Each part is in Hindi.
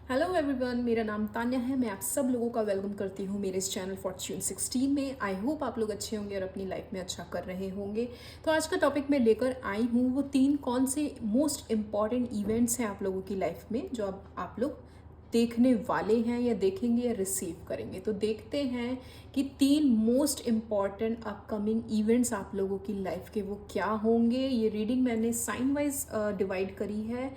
हेलो एवरीवन, मेरा नाम तान्या है। मैं आप सब लोगों का वेलकम करती हूँ मेरे इस चैनल फॉर्च्यून 16 में। आई होप आप लोग अच्छे होंगे और अपनी लाइफ में अच्छा कर रहे होंगे। तो आज का टॉपिक मैं लेकर आई हूँ वो 3 कौन से मोस्ट इम्पॉर्टेंट इवेंट्स हैं आप लोगों की लाइफ में जो अब आप लोग देखने वाले हैं या देखेंगे या रिसीव करेंगे। तो देखते हैं कि 3 मोस्ट इम्पॉर्टेंट अपकमिंग इवेंट्स आप लोगों की लाइफ के वो क्या होंगे। ये रीडिंग मैंने साइन वाइज डिवाइड करी है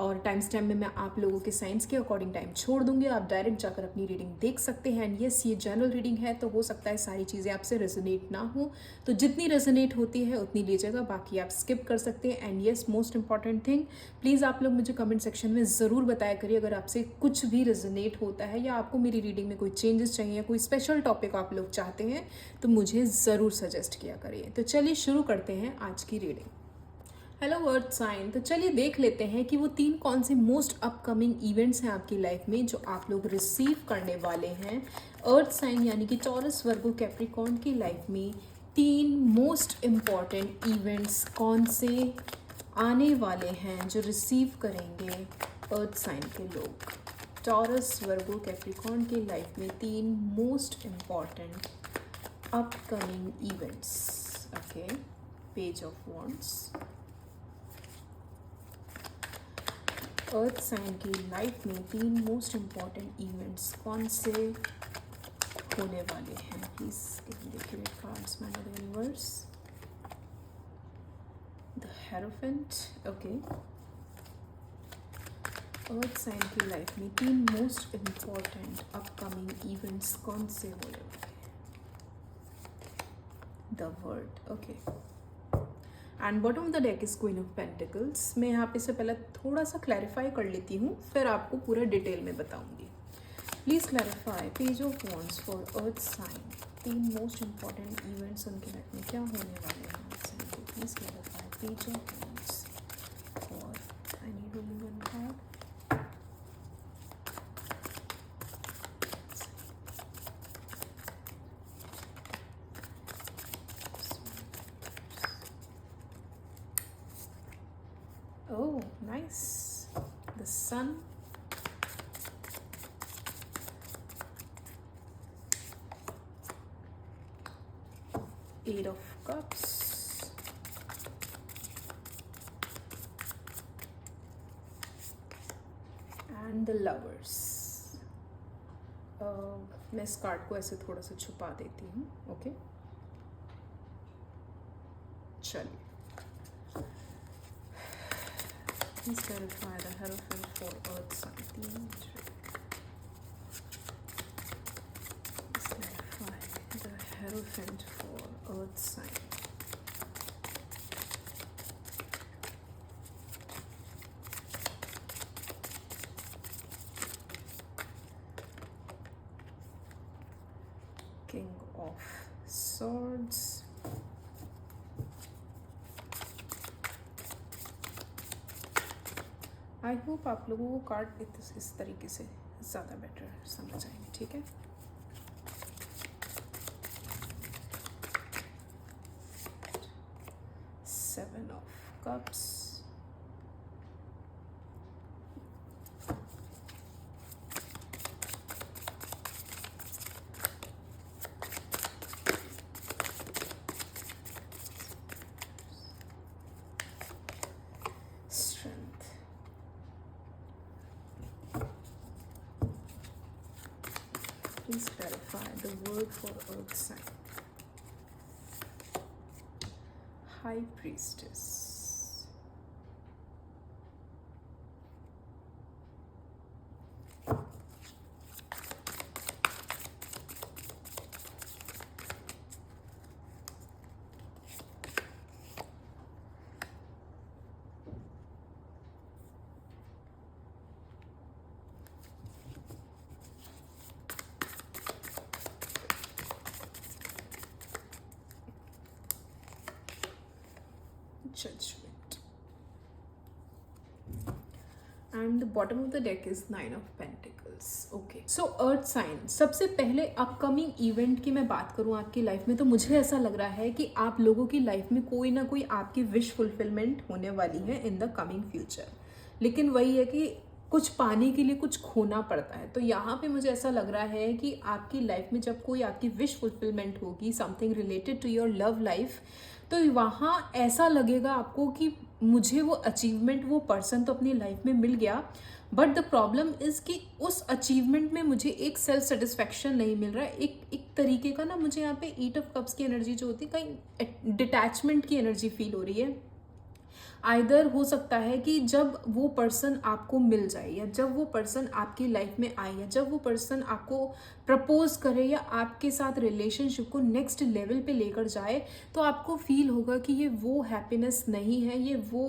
और टाइम स्टैम्प में मैं आप लोगों के साइंस के अकॉर्डिंग टाइम छोड़ दूंगी। आप डायरेक्ट जाकर अपनी रीडिंग देख सकते हैं। एंड यस, ये जनरल रीडिंग है तो हो सकता है सारी चीज़ें आपसे रेजोनेट ना हो, तो जितनी रेजोनेट होती है उतनी लीजिएगा, बाकी आप स्किप कर सकते हैं। And yes, most important thing, please आप लोग मुझे कमेंट सेक्शन में ज़रूर बताया करिए अगर आपसे कुछ भी रेजोनेट होता है या आपको मेरी रीडिंग में कोई चेंजेस चाहिए या कोई स्पेशल टॉपिक आप लोग चाहते हैं तो मुझे ज़रूर सजेस्ट किया करिए। तो चलिए शुरू करते हैं आज की रीडिंग। हेलो अर्थ साइन, तो चलिए देख लेते हैं कि वो 3 कौन से मोस्ट अपकमिंग इवेंट्स हैं आपकी लाइफ में जो आप लोग रिसीव करने वाले हैं। अर्थ साइन यानी कि टॉरस, वर्गो, कैप्रिकॉर्न की लाइफ में 3 मोस्ट इम्पॉर्टेंट इवेंट्स कौन से आने वाले हैं जो रिसीव करेंगे अर्थ साइन के लोग। टॉरस, वर्गो, कैप्रिकॉर्न की लाइफ में 3 most important upcoming events. Okay, page of wands. Earth sign की लाइफ में 3 मोस्ट इम्पॉर्टेंट इवेंट्स कौन से होने वाले हैं। Please give me the accurate cards, my mother universe. The hierophant. Okay, earth sign की लाइफ में 3 मोस्ट इम्पॉर्टेंट अपकमिंग इवेंट्स कौन से होने वाले हैं। The word. Okay, and bottom of the deck is queen of pentacles. मैं यहाँ पे से पहले थोड़ा सा क्लैरिफाई कर लेती हूँ, फिर आपको पूरा डिटेल में बताऊंगी। Please clarify page of wands for earth sign. 3 most important events उनके लाइफ में क्या होने वाले हैं अर्थ साइन को। Please clarify page of wands for, I need only one card. Oh, nice. The sun. Eight of Cups. And the Lovers. मैं इस कार्ड को ऐसे थोड़ा सा छुपा देती हूँ। ओके, चलिए। Please clarify the Hierophant for Earth sign. Please clarify the Hierophant for Earth sign. King of Swords. I hope आप लोगों को कार्ड इस तरीके से ज़्यादा बेटर समझ आएंगे। ठीक है, seven of cups, please clarify the word for earth sign. High Priestess. Judgment. And the bottom of the deck is 9 of Pentacles. Okay, so Earth sign, सबसे पहले अपकमिंग इवेंट की मैं बात करूं आपकी लाइफ में तो मुझे ऐसा लग रहा है कि आप लोगों की लाइफ में कोई ना कोई आपकी विश फुलफिलमेंट होने वाली है इन द कमिंग फ्यूचर। लेकिन वही है कि कुछ पाने के लिए कुछ खोना पड़ता है। तो यहाँ पे मुझे ऐसा लग रहा है कि आपकी लाइफ में जब कोई आपकी विश फुलफिलमेंट होगी, something related to your love life, तो वहाँ ऐसा लगेगा आपको कि मुझे वो अचीवमेंट, वो पर्सन तो अपनी लाइफ में मिल गया, बट द प्रॉब्लम इज़ कि उस अचीवमेंट में मुझे एक सेल्फ सेटिस्फैक्शन नहीं मिल रहा है। एक तरीके का ना मुझे यहाँ पे 8 ऑफ कप्स की एनर्जी जो होती है, कहीं डिटैचमेंट की एनर्जी फील हो रही है। आइदर हो सकता है कि जब वो पर्सन आपको मिल जाए, या जब वो पर्सन आपकी लाइफ में आए, या जब वो पर्सन आपको प्रपोज करे, या आपके साथ रिलेशनशिप को नेक्स्ट लेवल पे लेकर जाए, तो आपको फील होगा कि ये वो हैप्पीनेस नहीं है, ये वो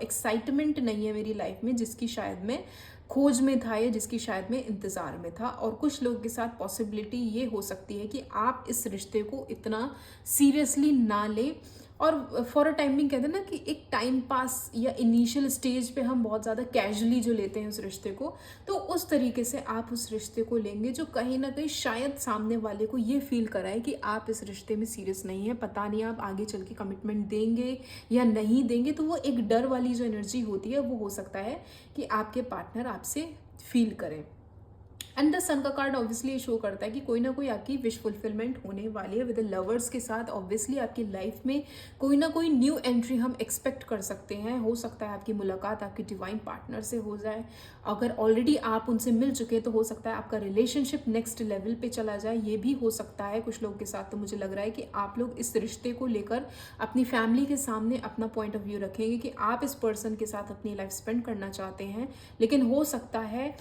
एक्साइटमेंट नहीं है मेरी लाइफ में जिसकी शायद मैं खोज में था, या जिसकी शायद मैं इंतज़ार में था। और कुछ लोगों के साथ पॉसिबिलिटी ये हो सकती है कि आप इस रिश्ते को इतना सीरियसली ना लें, और फॉर अ टाइमिंग कहते हैं ना कि एक टाइम पास या इनिशियल स्टेज पे हम बहुत ज़्यादा कैजुअली जो लेते हैं उस रिश्ते को, तो उस तरीके से आप उस रिश्ते को लेंगे जो कहीं ना कहीं शायद सामने वाले को ये फील कराए कि आप इस रिश्ते में सीरियस नहीं है, पता नहीं आप आगे चल के कमिटमेंट देंगे या नहीं देंगे। तो वो एक डर वाली जो एनर्जी होती है वो हो सकता है कि आपके पार्टनर आपसे फील करें। एंड द सन का कार्ड ऑब्वियसली शो करता है कि कोई ना कोई आपकी विश फुलफिलमेंट होने वाली है विद लवर्स के साथ। ऑब्वियसली आपकी लाइफ में कोई ना कोई न्यू एंट्री हम एक्सपेक्ट कर सकते हैं। हो सकता है आपकी मुलाकात आपकी डिवाइन पार्टनर से हो जाए, अगर ऑलरेडी आप उनसे मिल चुके हैं तो हो सकता है आपका रिलेशनशिप नेक्स्ट लेवल पे चला जाए, ये भी हो सकता है कुछ लोगों के साथ। तो मुझे लग रहा है कि आप लोग इस रिश्ते को लेकर अपनी फैमिली के सामने अपना पॉइंट ऑफ व्यू रखेंगे कि आप इस पर्सन के साथ अपनी लाइफ स्पेंड करना चाहते हैं, लेकिन हो सकता है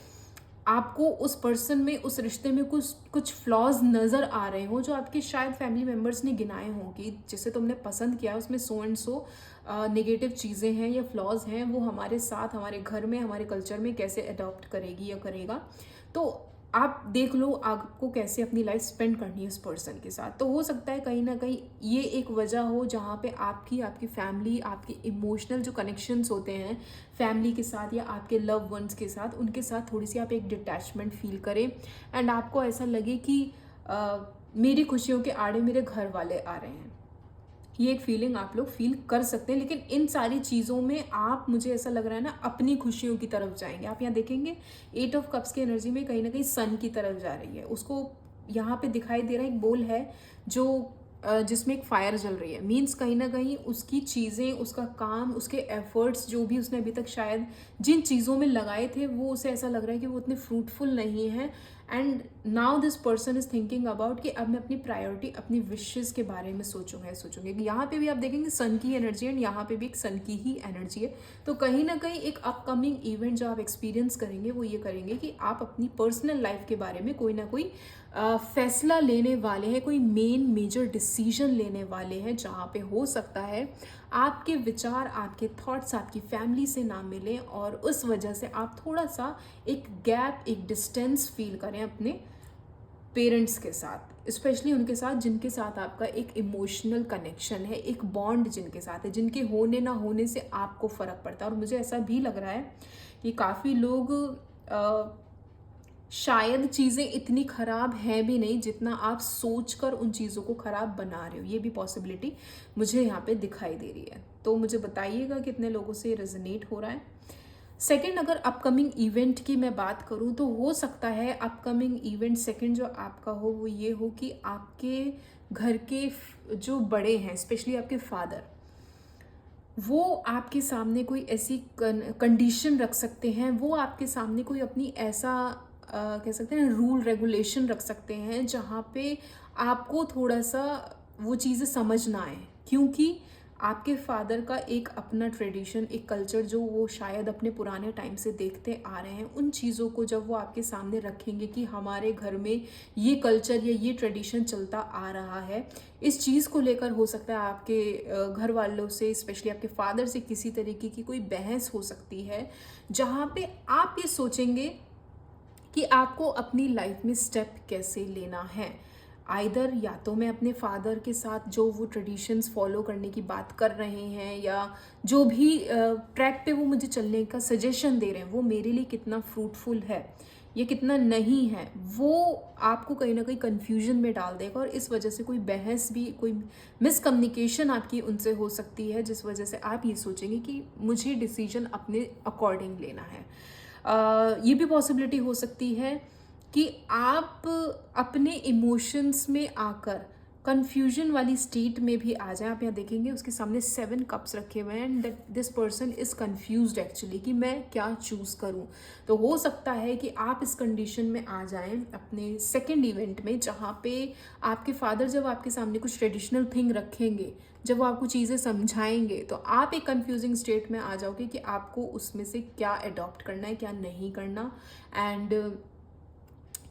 आपको उस पर्सन में, उस रिश्ते में कुछ फ्लॉज नज़र आ रहे हो जो आपके शायद फैमिली मेम्बर्स ने गिनाए हों कि जिसे तुमने पसंद किया उसमें सो एंड सो नेगेटिव चीज़ें हैं या फ्लॉज हैं, वो हमारे साथ, हमारे घर में, हमारे कल्चर में कैसे अडॉप्ट करेगी या करेगा। तो आप देख लो आपको कैसे अपनी लाइफ स्पेंड करनी है उस पर्सन के साथ। तो हो सकता है कहीं ना कहीं ये एक वजह हो जहाँ पे आपकी फैमिली, आपके इमोशनल जो कनेक्शंस होते हैं फैमिली के साथ या आपके लव वंस के साथ, उनके साथ थोड़ी सी आप एक डिटैचमेंट फील करें, एंड आपको ऐसा लगे कि मेरी खुशियों के आड़े मेरे घर वाले आ रहे हैं। ये एक फीलिंग आप लोग फील कर सकते हैं, लेकिन इन सारी चीज़ों में आप, मुझे ऐसा लग रहा है ना, अपनी खुशियों की तरफ जाएंगे। आप यहाँ देखेंगे 8 ऑफ कप्स की एनर्जी में कहीं ना कहीं सन की तरफ जा रही है। उसको यहाँ पे दिखाई दे रहा है एक बोल है जो जिसमें एक फायर जल रही है। मीन्स कहीं ना कहीं उसकी चीज़ें, उसका काम, उसके एफर्ट्स जो भी उसने अभी तक शायद जिन चीज़ों में लगाए थे वो उसे ऐसा लग रहा है कि वो उतने फ्रूटफुल नहीं है। And now this person is thinking about कि अब मैं अपनी प्रायोरिटी, अपनी विशेस के बारे में सोचूंगे। यहाँ पे भी आप देखेंगे सन की एनर्जी, एंड यहाँ पे भी एक सन की ही एनर्जी है। तो कहीं ना कहीं एक अपकमिंग इवेंट जो आप एक्सपीरियंस करेंगे वो ये करेंगे कि आप अपनी पर्सनल लाइफ के बारे में कोई ना कोई फैसला लेने वाले हैं, कोई मेजर डिसीजन लेने वाले हैं, जहाँ पे हो सकता है आपके विचार, आपके थॉट्स आपकी फैमिली से ना मिलें, और उस वजह से आप थोड़ा सा एक गैप, एक डिस्टेंस फील करें अपने पेरेंट्स के साथ, स्पेशली उनके साथ जिनके साथ आपका एक इमोशनल कनेक्शन है, एक बॉन्ड जिनके साथ है, जिनके होने ना होने से आपको फ़र्क पड़ता है। और मुझे ऐसा भी लग रहा है कि काफ़ी लोग शायद चीज़ें इतनी ख़राब हैं भी नहीं जितना आप सोचकर उन चीज़ों को ख़राब बना रहे हो। ये भी पॉसिबिलिटी मुझे यहाँ पे दिखाई दे रही है। तो मुझे बताइएगा कितने लोगों से रेजोनेट हो रहा है। सेकंड, अगर अपकमिंग इवेंट की मैं बात करूँ तो हो सकता है अपकमिंग इवेंट सेकंड जो आपका हो वो ये हो कि आपके घर के जो बड़े हैं, स्पेशली आपके फादर, वो आपके सामने कोई ऐसी कंडीशन रख सकते हैं, वो आपके सामने कोई अपनी ऐसा कह सकते हैं रूल रेगुलेशन रख सकते हैं जहाँ पे आपको थोड़ा सा वो चीज़ें समझ ना आए, क्योंकि आपके फादर का एक अपना ट्रेडिशन, एक कल्चर जो वो शायद अपने पुराने टाइम से देखते आ रहे हैं, उन चीज़ों को जब वो आपके सामने रखेंगे कि हमारे घर में ये कल्चर या ये ट्रेडिशन चलता आ रहा है, इस चीज़ को लेकर हो सकता है आपके घर वालों से, स्पेशली आपके फादर से किसी तरीके की कोई बहस हो सकती है, जहाँ पे आप ये सोचेंगे कि आपको अपनी लाइफ में स्टेप कैसे लेना है। आइदर या तो मैं अपने फादर के साथ जो वो ट्रेडिशंस फॉलो करने की बात कर रहे हैं, या जो भी ट्रैक पे वो मुझे चलने का सजेशन दे रहे हैं, वो मेरे लिए कितना फ्रूटफुल है या कितना नहीं है, वो आपको कहीं ना कहीं कन्फ्यूजन में डाल देगा। और इस वजह से कोई बहस भी, कोई मिसकम्युनिकेशन आपकी उनसे हो सकती है, जिस वजह से आप ये सोचेंगे कि मुझे डिसीजन अपने अकॉर्डिंग लेना है। ये भी पॉसिबिलिटी हो सकती है कि आप अपने इमोशंस में आकर कंफ्यूजन वाली स्टेट में भी आ जाए। आप यहाँ देखेंगे उसके सामने 7 कप्स रखे हुए हैं and this person is confused actually कि मैं क्या चूज़ करूँ। तो हो सकता है कि आप इस कंडीशन में आ जाएं अपने सेकंड इवेंट में, जहाँ पे आपके फादर जब आपके सामने कुछ ट्रेडिशनल थिंग रखेंगे, जब वो आपको चीज़ें समझाएंगे, तो आप एक कंफ्यूजिंग स्टेट में आ जाओगे कि आपको उसमें से क्या अडॉप्ट करना है, क्या नहीं करना, एंड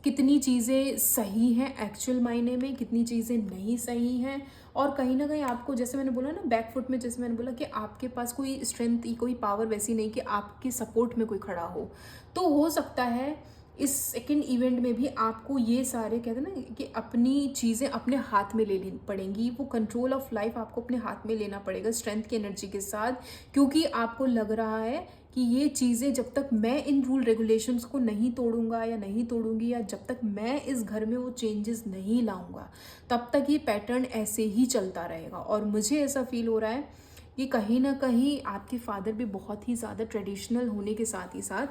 कितनी चीज़ें सही हैं एक्चुअल मायने में, कितनी चीज़ें नहीं सही हैं। और कहीं ना कहीं आपको, जैसे मैंने बोला ना बैकफुट में, जैसे मैंने बोला कि आपके पास कोई स्ट्रेंथ, कोई पावर वैसी नहीं कि आपके सपोर्ट में कोई खड़ा हो। तो हो सकता है इस सेकंड इवेंट में भी आपको ये सारे, कहते हैं ना कि अपनी चीज़ें अपने हाथ में लेनी पड़ेंगी। वो कंट्रोल ऑफ लाइफ आपको अपने हाथ में लेना पड़ेगा स्ट्रेंथ की एनर्जी के साथ, क्योंकि आपको लग रहा है कि ये चीज़ें जब तक मैं इन रूल रेगुलेशंस को नहीं तोड़ूंगा या नहीं तोड़ूंगी, या जब तक मैं इस घर में वो चेंजेस नहीं लाऊंगा, तब तक ये पैटर्न ऐसे ही चलता रहेगा। और मुझे ऐसा फील हो रहा है कि कहीं ना कहीं आपके फादर भी बहुत ही ज़्यादा ट्रेडिशनल होने के साथ ही साथ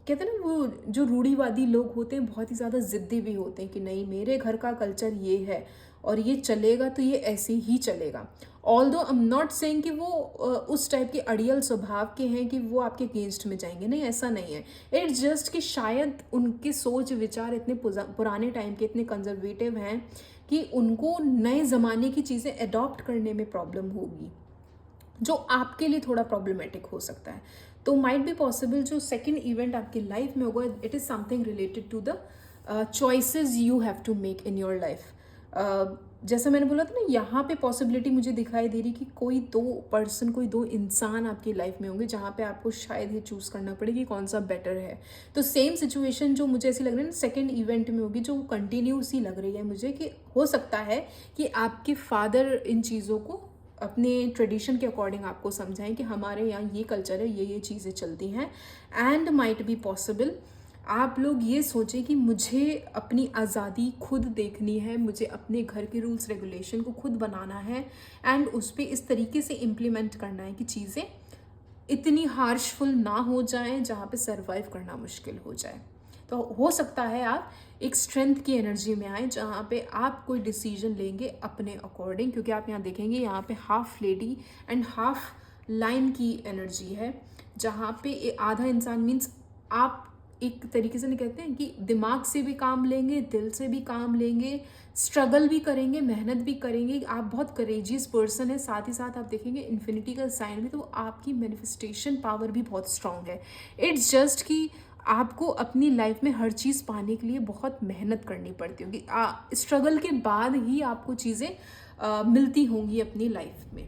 कहते हैं ना, वो जो रूढ़िवादी लोग होते हैं बहुत ही ज़्यादा ज़िद्दी भी होते हैं कि नहीं, मेरे घर का कल्चर ये है और ये चलेगा तो ये ऐसे ही चलेगा। Although I am not saying कि वो उस टाइप के अड़ियल स्वभाव के हैं कि वो आपके अगेंस्ट में जाएंगे, नहीं, ऐसा नहीं है। इट्स जस्ट कि शायद उनके सोच विचार इतने पुराने टाइम के, इतने कंजर्वेटिव हैं कि उनको नए ज़माने की चीज़ें अडॉप्ट करने में प्रॉब्लम होगी, जो आपके लिए थोड़ा प्रॉब्लमेटिक हो सकता है। तो माइट बी पॉसिबल जो सेकंड इवेंट आपकी लाइफ में होगा, it is something related to the choices you have to make in your life. जैसा मैंने बोला था ना, यहाँ पे पॉसिबिलिटी मुझे दिखाई दे रही कि कोई दो इंसान आपकी लाइफ में होंगे जहाँ पे आपको शायद ये चूज़ करना पड़े कि कौन सा बेटर है। तो सेम सिचुएशन जो मुझे ऐसी लग रही है ना सेकंड इवेंट में होगी, जो कंटिन्यू सी लग रही है मुझे, कि हो सकता है कि आपके फादर इन चीज़ों को अपने ट्रेडिशन के अकॉर्डिंग आपको समझाएं कि हमारे यहाँ ये कल्चर है, ये चीज़ें चलती हैं। एंड माइट बी पॉसिबल आप लोग ये सोचें कि मुझे अपनी आज़ादी खुद देखनी है, मुझे अपने घर के रूल्स रेगुलेशन को खुद बनाना है एंड उस पर इस तरीके से इम्प्लीमेंट करना है कि चीज़ें इतनी हार्शफुल ना हो जाएं जहाँ पे सरवाइव करना मुश्किल हो जाए। तो हो सकता है आप एक स्ट्रेंथ की एनर्जी में आए जहाँ पे आप कोई डिसीजन लेंगे अपने अकॉर्डिंग, क्योंकि आप यहाँ देखेंगे यहाँ पे half lady and half line की एनर्जी है, जहाँ पे आधा इंसान मीन्स आप एक तरीके से नहीं कहते हैं कि दिमाग से भी काम लेंगे, दिल से भी काम लेंगे, स्ट्रगल भी करेंगे, मेहनत भी करेंगे। आप बहुत करेजियस पर्सन है, साथ ही साथ आप देखेंगे इन्फिनिटी का साइन भी, तो आपकी मैनिफेस्टेशन पावर भी बहुत स्ट्रांग है। इट्स जस्ट कि आपको अपनी लाइफ में हर चीज़ पाने के लिए बहुत मेहनत करनी पड़ती होगी, स्ट्रगल के बाद ही आपको चीज़ें मिलती होंगी अपनी लाइफ में।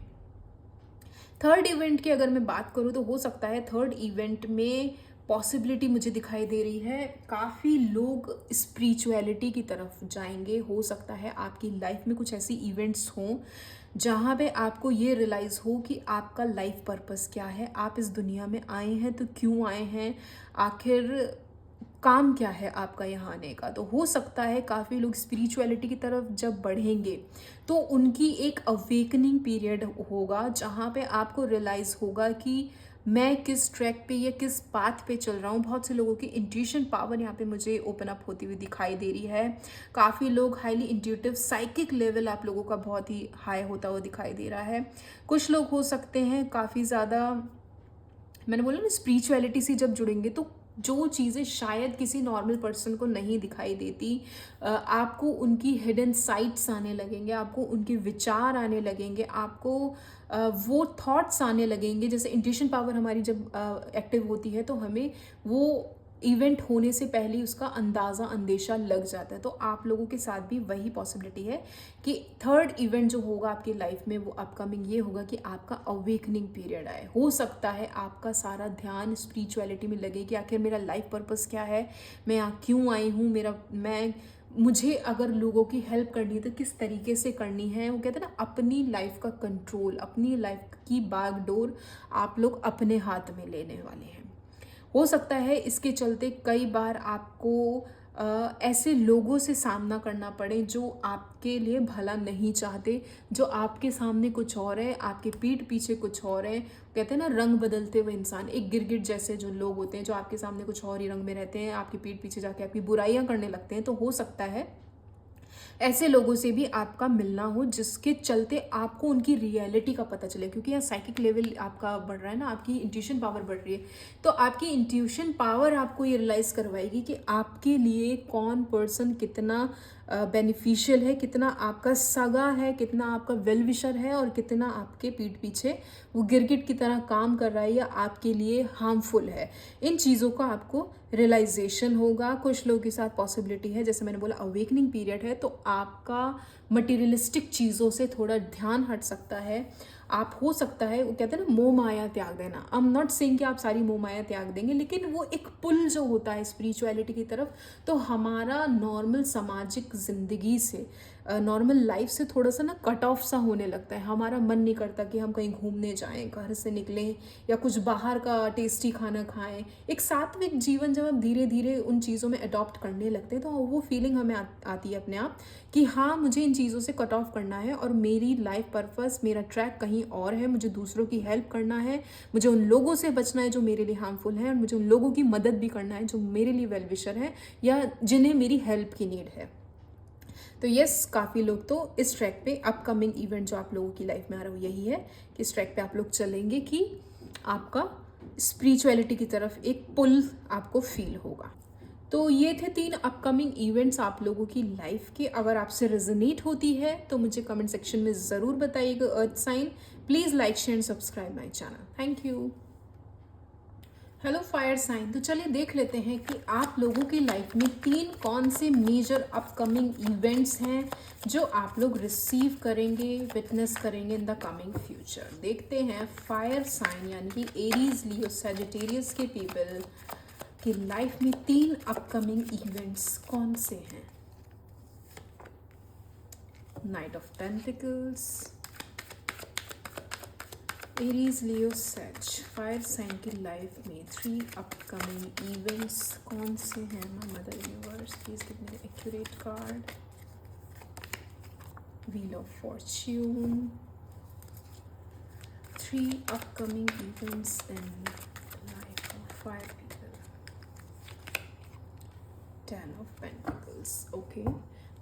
थर्ड इवेंट की अगर मैं बात करूँ तो हो सकता है थर्ड इवेंट में पॉसिबिलिटी मुझे दिखाई दे रही है, काफ़ी लोग स्पिरिचुअलिटी की तरफ जाएंगे। हो सकता है आपकी लाइफ में कुछ ऐसी इवेंट्स हों जहाँ पे आपको ये रियलाइज़ हो कि आपका लाइफ पर्पस क्या है, आप इस दुनिया में आए हैं तो क्यों आए हैं, आखिर काम क्या है आपका यहाँ आने का। तो हो सकता है काफ़ी लोग स्पिरिचुअलिटी की तरफ जब बढ़ेंगे तो उनकी एक अवेकनिंग पीरियड होगा जहाँ पे आपको रियलाइज़ होगा कि मैं किस ट्रैक पे या किस पाथ पे चल रहा हूँ। बहुत से लोगों की इंट्यूशन पावर यहाँ पे मुझे ओपन अप होती हुई दिखाई दे रही है। काफ़ी लोग हाईली इंट्यूटिव, साइकिक लेवल आप लोगों का बहुत ही हाई होता हुआ दिखाई दे रहा है। कुछ लोग हो सकते हैं काफ़ी ज़्यादा, मैंने बोला ना, स्पिरिचुअलिटी से जब जुड़ेंगे तो जो चीज़ें शायद किसी नॉर्मल पर्सन को नहीं दिखाई देती, आपको उनकी हिडन साइट्स आने लगेंगे, आपको उनके विचार आने लगेंगे, आपको वो थॉट्स आने लगेंगे। जैसे इंट्यूशन पावर हमारी जब एक्टिव होती है तो हमें वो इवेंट होने से पहले उसका अंदेशा लग जाता है। तो आप लोगों के साथ भी वही पॉसिबिलिटी है कि थर्ड इवेंट जो होगा आपकी लाइफ में वो अपकमिंग ये होगा कि आपका अवेकनिंग पीरियड आए। हो सकता है आपका सारा ध्यान स्पिरिचुअलिटी में लगे कि आखिर मेरा लाइफ पर्पस क्या है, मैं यहाँ क्यों आई हूँ, मुझे अगर लोगों की हेल्प करनी है तो किस तरीके से करनी है। वो कहते हैं ना, अपनी लाइफ का कंट्रोल, अपनी लाइफ की बागडोर आप लोग अपने हाथ में लेने वाले हैं। हो सकता है इसके चलते कई बार आपको ऐसे लोगों से सामना करना पड़े जो आपके लिए भला नहीं चाहते, जो आपके सामने कुछ और है, आपके पीठ पीछे कुछ और है। कहते हैं ना, रंग बदलते हुए इंसान, एक गिरगिट जैसे जो लोग होते हैं जो आपके सामने कुछ और ही रंग में रहते हैं, आपकी पीठ पीछे जाके आपकी बुराइयां करने लगते हैं। तो हो सकता है ऐसे लोगों से भी आपका मिलना हो, जिसके चलते आपको उनकी रियलिटी का पता चले, क्योंकि यहाँ साइकिक लेवल आपका बढ़ रहा है ना, आपकी इंट्यूशन पावर बढ़ रही है। तो आपकी इंट्यूशन पावर आपको ये रियलाइज़ करवाएगी कि आपके लिए कौन पर्सन कितना बेनिफिशियल है, कितना आपका सगा है, कितना आपका वेल विशर है, और कितना आपके पीठ पीछे वो गिरगिट की तरह काम कर रहा है या आपके लिए हार्मफुल है। इन चीज़ों का आपको रियलाइजेशन होगा। कुछ लोगों के साथ पॉसिबिलिटी है, जैसे मैंने बोला अवेकनिंग पीरियड है, तो आपका मटीरियलिस्टिक चीज़ों से थोड़ा ध्यान हट सकता है। आप, हो सकता है, वो कहते हैं ना, मोह माया त्याग देना। आई एम नॉट सेइंग कि आप सारी मोह माया त्याग देंगे, लेकिन वो एक पुल जो होता है स्पिरिचुअलिटी की तरफ, तो हमारा नॉर्मल सामाजिक ज़िंदगी से, नॉर्मल लाइफ से थोड़ा सा ना कट ऑफ सा होने लगता है। हमारा मन नहीं करता कि हम कहीं घूमने जाएं, घर से निकलें, या कुछ बाहर का टेस्टी खाना खाएं। एक सात्विक जीवन जब हम धीरे धीरे उन चीज़ों में अडॉप्ट करने लगते हैं, तो वो फीलिंग हमें आती है अपने आप कि हाँ, मुझे इन चीज़ों से कट ऑफ करना है, और मेरी लाइफ पर्पस, मेरा ट्रैक कहीं और है। मुझे दूसरों की हेल्प करना है, मुझे उन लोगों से बचना है जो मेरे लिए हार्मफुल है, और मुझे उन लोगों की मदद भी करना है जो मेरे लिए वेल विशर है या जिन्हें मेरी हेल्प की नीड है। तो यस, काफ़ी लोग तो इस ट्रैक पे, अपकमिंग इवेंट जो आप लोगों की लाइफ में आ रहा है यही है कि इस ट्रैक पे आप लोग चलेंगे कि आपका स्पिरिचुअलिटी की तरफ एक पुल आपको फील होगा। तो ये थे 3 अपकमिंग इवेंट्स आप लोगों की लाइफ के। अगर आपसे रेजोनेट होती है तो मुझे कमेंट सेक्शन में ज़रूर बताइएगा earth sign. Please like share and subscribe my channel. Thank you. Hello fire sign, तो चलिए देख लेते हैं कि आप लोगों की लाइफ में 3 कौन से मेजर अपकमिंग इवेंट्स हैं जो आप लोग रिसीव करेंगे, विटनेस करेंगे इन द कमिंग फ्यूचर। देखते हैं फायर साइन यानी कि एरीज, लियो, सैजिटेरियस के पीपल की लाइफ में 3 अपकमिंग इवेंट्स कौन से हैं। Knight of pentacles, Aries, Leo, Sag, fire sign की लाइफ में 3 अपकमिंग इवेंट्स कौन से हैं। My mother universe, please give me the accurate card. Wheel of Fortune, 3 upcoming events in life of fire people. 10 of pentacles, okay.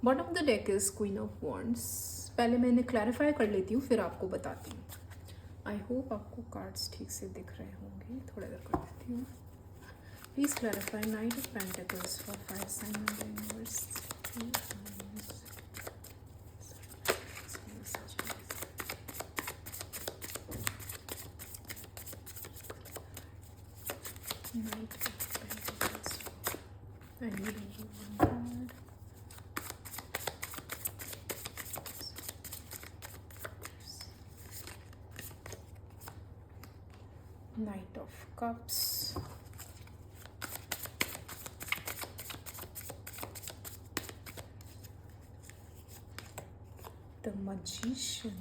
Bottom of the deck is queen of wands. पहले मैं इन्हें क्लैरिफाई कर लेती हूँ, फिर आपको बताती हूँ। आई होप आपको कार्ड्स ठीक से दिख रहे होंगे। थोड़ा देर कर देती हूँ। Please clarify knight of pentacles for fire sign of the universe. Knight of pentacles, I need only one card. Knight of Cups, the Magician,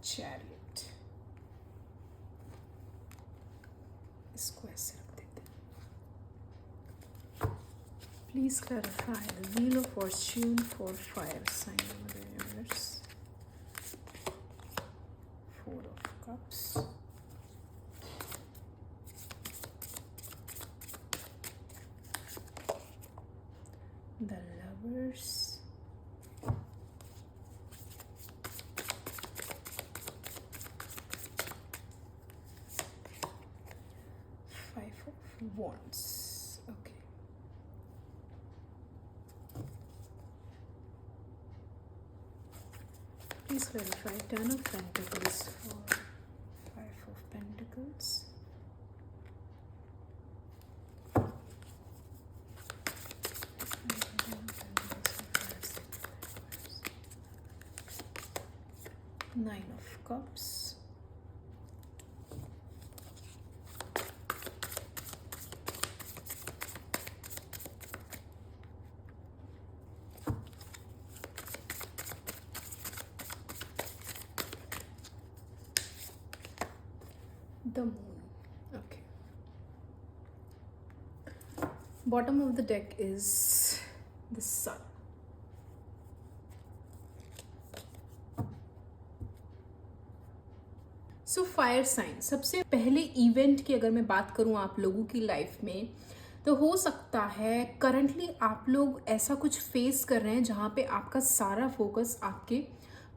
Chariot। इसको ऐसे रख देते हैं। Please clarify the wheel of fortune for fire sign of the universe. 4 of cups, the lovers, wands, okay. Please clarify 10 of Pentacles for 5 of Pentacles, 9 of Cups, the moon, okay. Bottom of the deck is the sun. So fire sign, सबसे पहले इवेंट की अगर मैं बात करूं आप लोगों की लाइफ में, तो हो सकता है करंटली आप लोग ऐसा कुछ फेस कर रहे हैं जहाँ पे आपका सारा फोकस आपके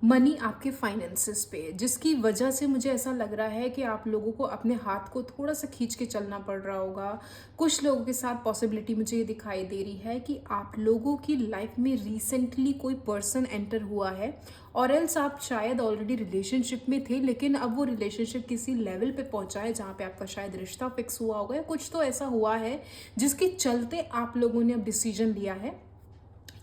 मनी, आपके फाइनेंसेस पे है, जिसकी वजह से मुझे ऐसा लग रहा है कि आप लोगों को अपने हाथ को थोड़ा सा खींच के चलना पड़ रहा होगा। कुछ लोगों के साथ पॉसिबिलिटी मुझे ये दिखाई दे रही है कि आप लोगों की लाइफ में रिसेंटली कोई पर्सन एंटर हुआ है, और एल्स आप शायद ऑलरेडी रिलेशनशिप में थे, लेकिन अब वो रिलेशनशिप किसी लेवल पे पहुंचा है जहाँ पे आपका शायद रिश्ता फिक्स हुआ होगा, या कुछ तो ऐसा हुआ है जिसके चलते आप लोगों ने अब डिसीजन लिया है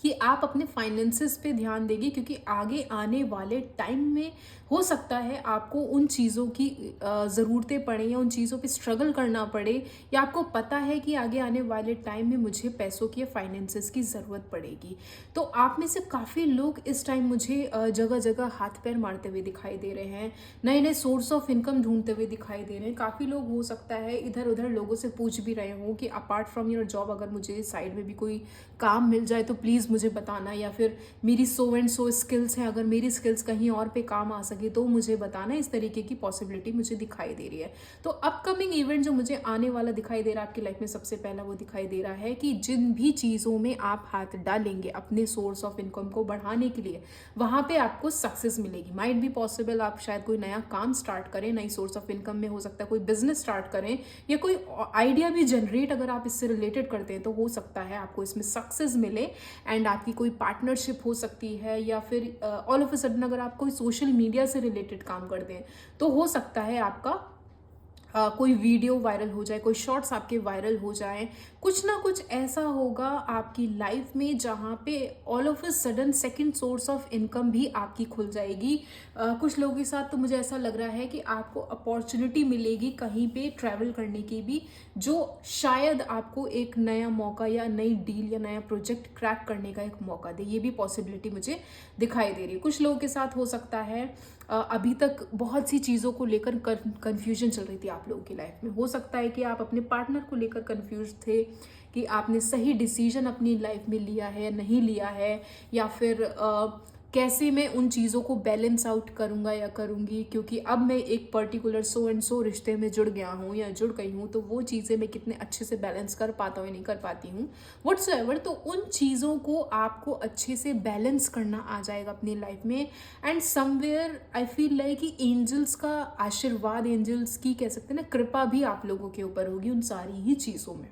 कि आप अपने फाइनेंसेस पे ध्यान देंगे, क्योंकि आगे आने वाले टाइम में हो सकता है आपको उन चीज़ों की ज़रूरतें पड़े, या उन चीज़ों पे स्ट्रगल करना पड़े, या आपको पता है कि आगे आने वाले टाइम में मुझे पैसों की या फाइनेंसेस की ज़रूरत पड़ेगी। तो आप में से काफ़ी लोग इस टाइम मुझे जगह जगह हाथ पैर मारते हुए दिखाई दे रहे हैं, नए नए सोर्स ऑफ इनकम ढूंढते हुए दिखाई दे रहे हैं। काफ़ी लोग हो सकता है इधर उधर लोगों से पूछ भी रहे हों कि अपार्ट फ्रॉम योर जॉब अगर मुझे साइड में भी कोई काम मिल जाए तो प्लीज़ मुझे बताना, या फिर मेरी सो एंड सो स्किल्स हैं, अगर मेरी स्किल्स कहीं और पे काम आ सके तो मुझे बताना। इस तरीके की पॉसिबिलिटी मुझे दिखाई दे रही है। तो अपकमिंग इवेंट जो मुझे आने वाला दिखाई दे रहा है आपकी लाइफ में, सबसे पहला वो दिखाई दे रहा है कि जिन भी चीज़ों में आप हाथ डालेंगे अपने सोर्स ऑफ इनकम को बढ़ाने के लिए, वहाँ पे आपको सक्सेस मिलेगी। माइट बी पॉसिबल आप शायद कोई नया काम स्टार्ट करें, नई सोर्स ऑफ इनकम में, हो सकता है कोई बिजनेस स्टार्ट करें, या कोई आइडिया भी जनरेट अगर आप इससे रिलेटेड करते हैं तो हो सकता है आपको इसमें सक्सेस मिले। एंड आपकी कोई पार्टनरशिप हो सकती है, या फिर ऑल ऑफ अ सडन अगर आप कोई सोशल मीडिया से रिलेटेड काम करते हैं तो हो सकता है आपका कोई वीडियो वायरल हो जाए, कोई शॉर्ट्स आपके वायरल हो जाए, कुछ ना कुछ ऐसा होगा आपकी लाइफ में जहाँ पे all of a sudden second source of income भी आपकी खुल जाएगी। कुछ लोगों के साथ तो मुझे ऐसा लग रहा है कि आपको अपॉर्चुनिटी मिलेगी कहीं पे ट्रैवल करने की भी, जो शायद आपको एक नया मौका या नई डील या नया प्रोजेक्ट क्रैक करने का एक मौका दे। ये भी पॉसिबिलिटी मुझे दिखाई दे रही है। कुछ लोगों के साथ हो सकता है अभी तक बहुत सी चीज़ों को लेकर कन्फ्यूजन चल रही थी आप लोगों की लाइफ में। हो सकता है कि आप अपने पार्टनर को लेकर कन्फ्यूज थे कि आपने सही डिसीजन अपनी लाइफ में लिया है, नहीं लिया है, या फिर कैसे मैं उन चीज़ों को बैलेंस आउट करूँगा या करूँगी, क्योंकि अब मैं एक पर्टिकुलर सो एंड सो रिश्ते में जुड़ गया हूँ या जुड़ गई हूँ, तो वो चीज़ें मैं कितने अच्छे से बैलेंस कर पाता हूँ या नहीं कर पाती हूँ, व्हाट्सएवर। तो उन चीज़ों को आपको अच्छे से बैलेंस करना आ जाएगा अपनी लाइफ में। And somewhere I feel like कि एंजल्स का आशीर्वाद, एंजल्स की कह सकते हैं ना कृपा भी आप लोगों के ऊपर होगी उन सारी ही चीज़ों में।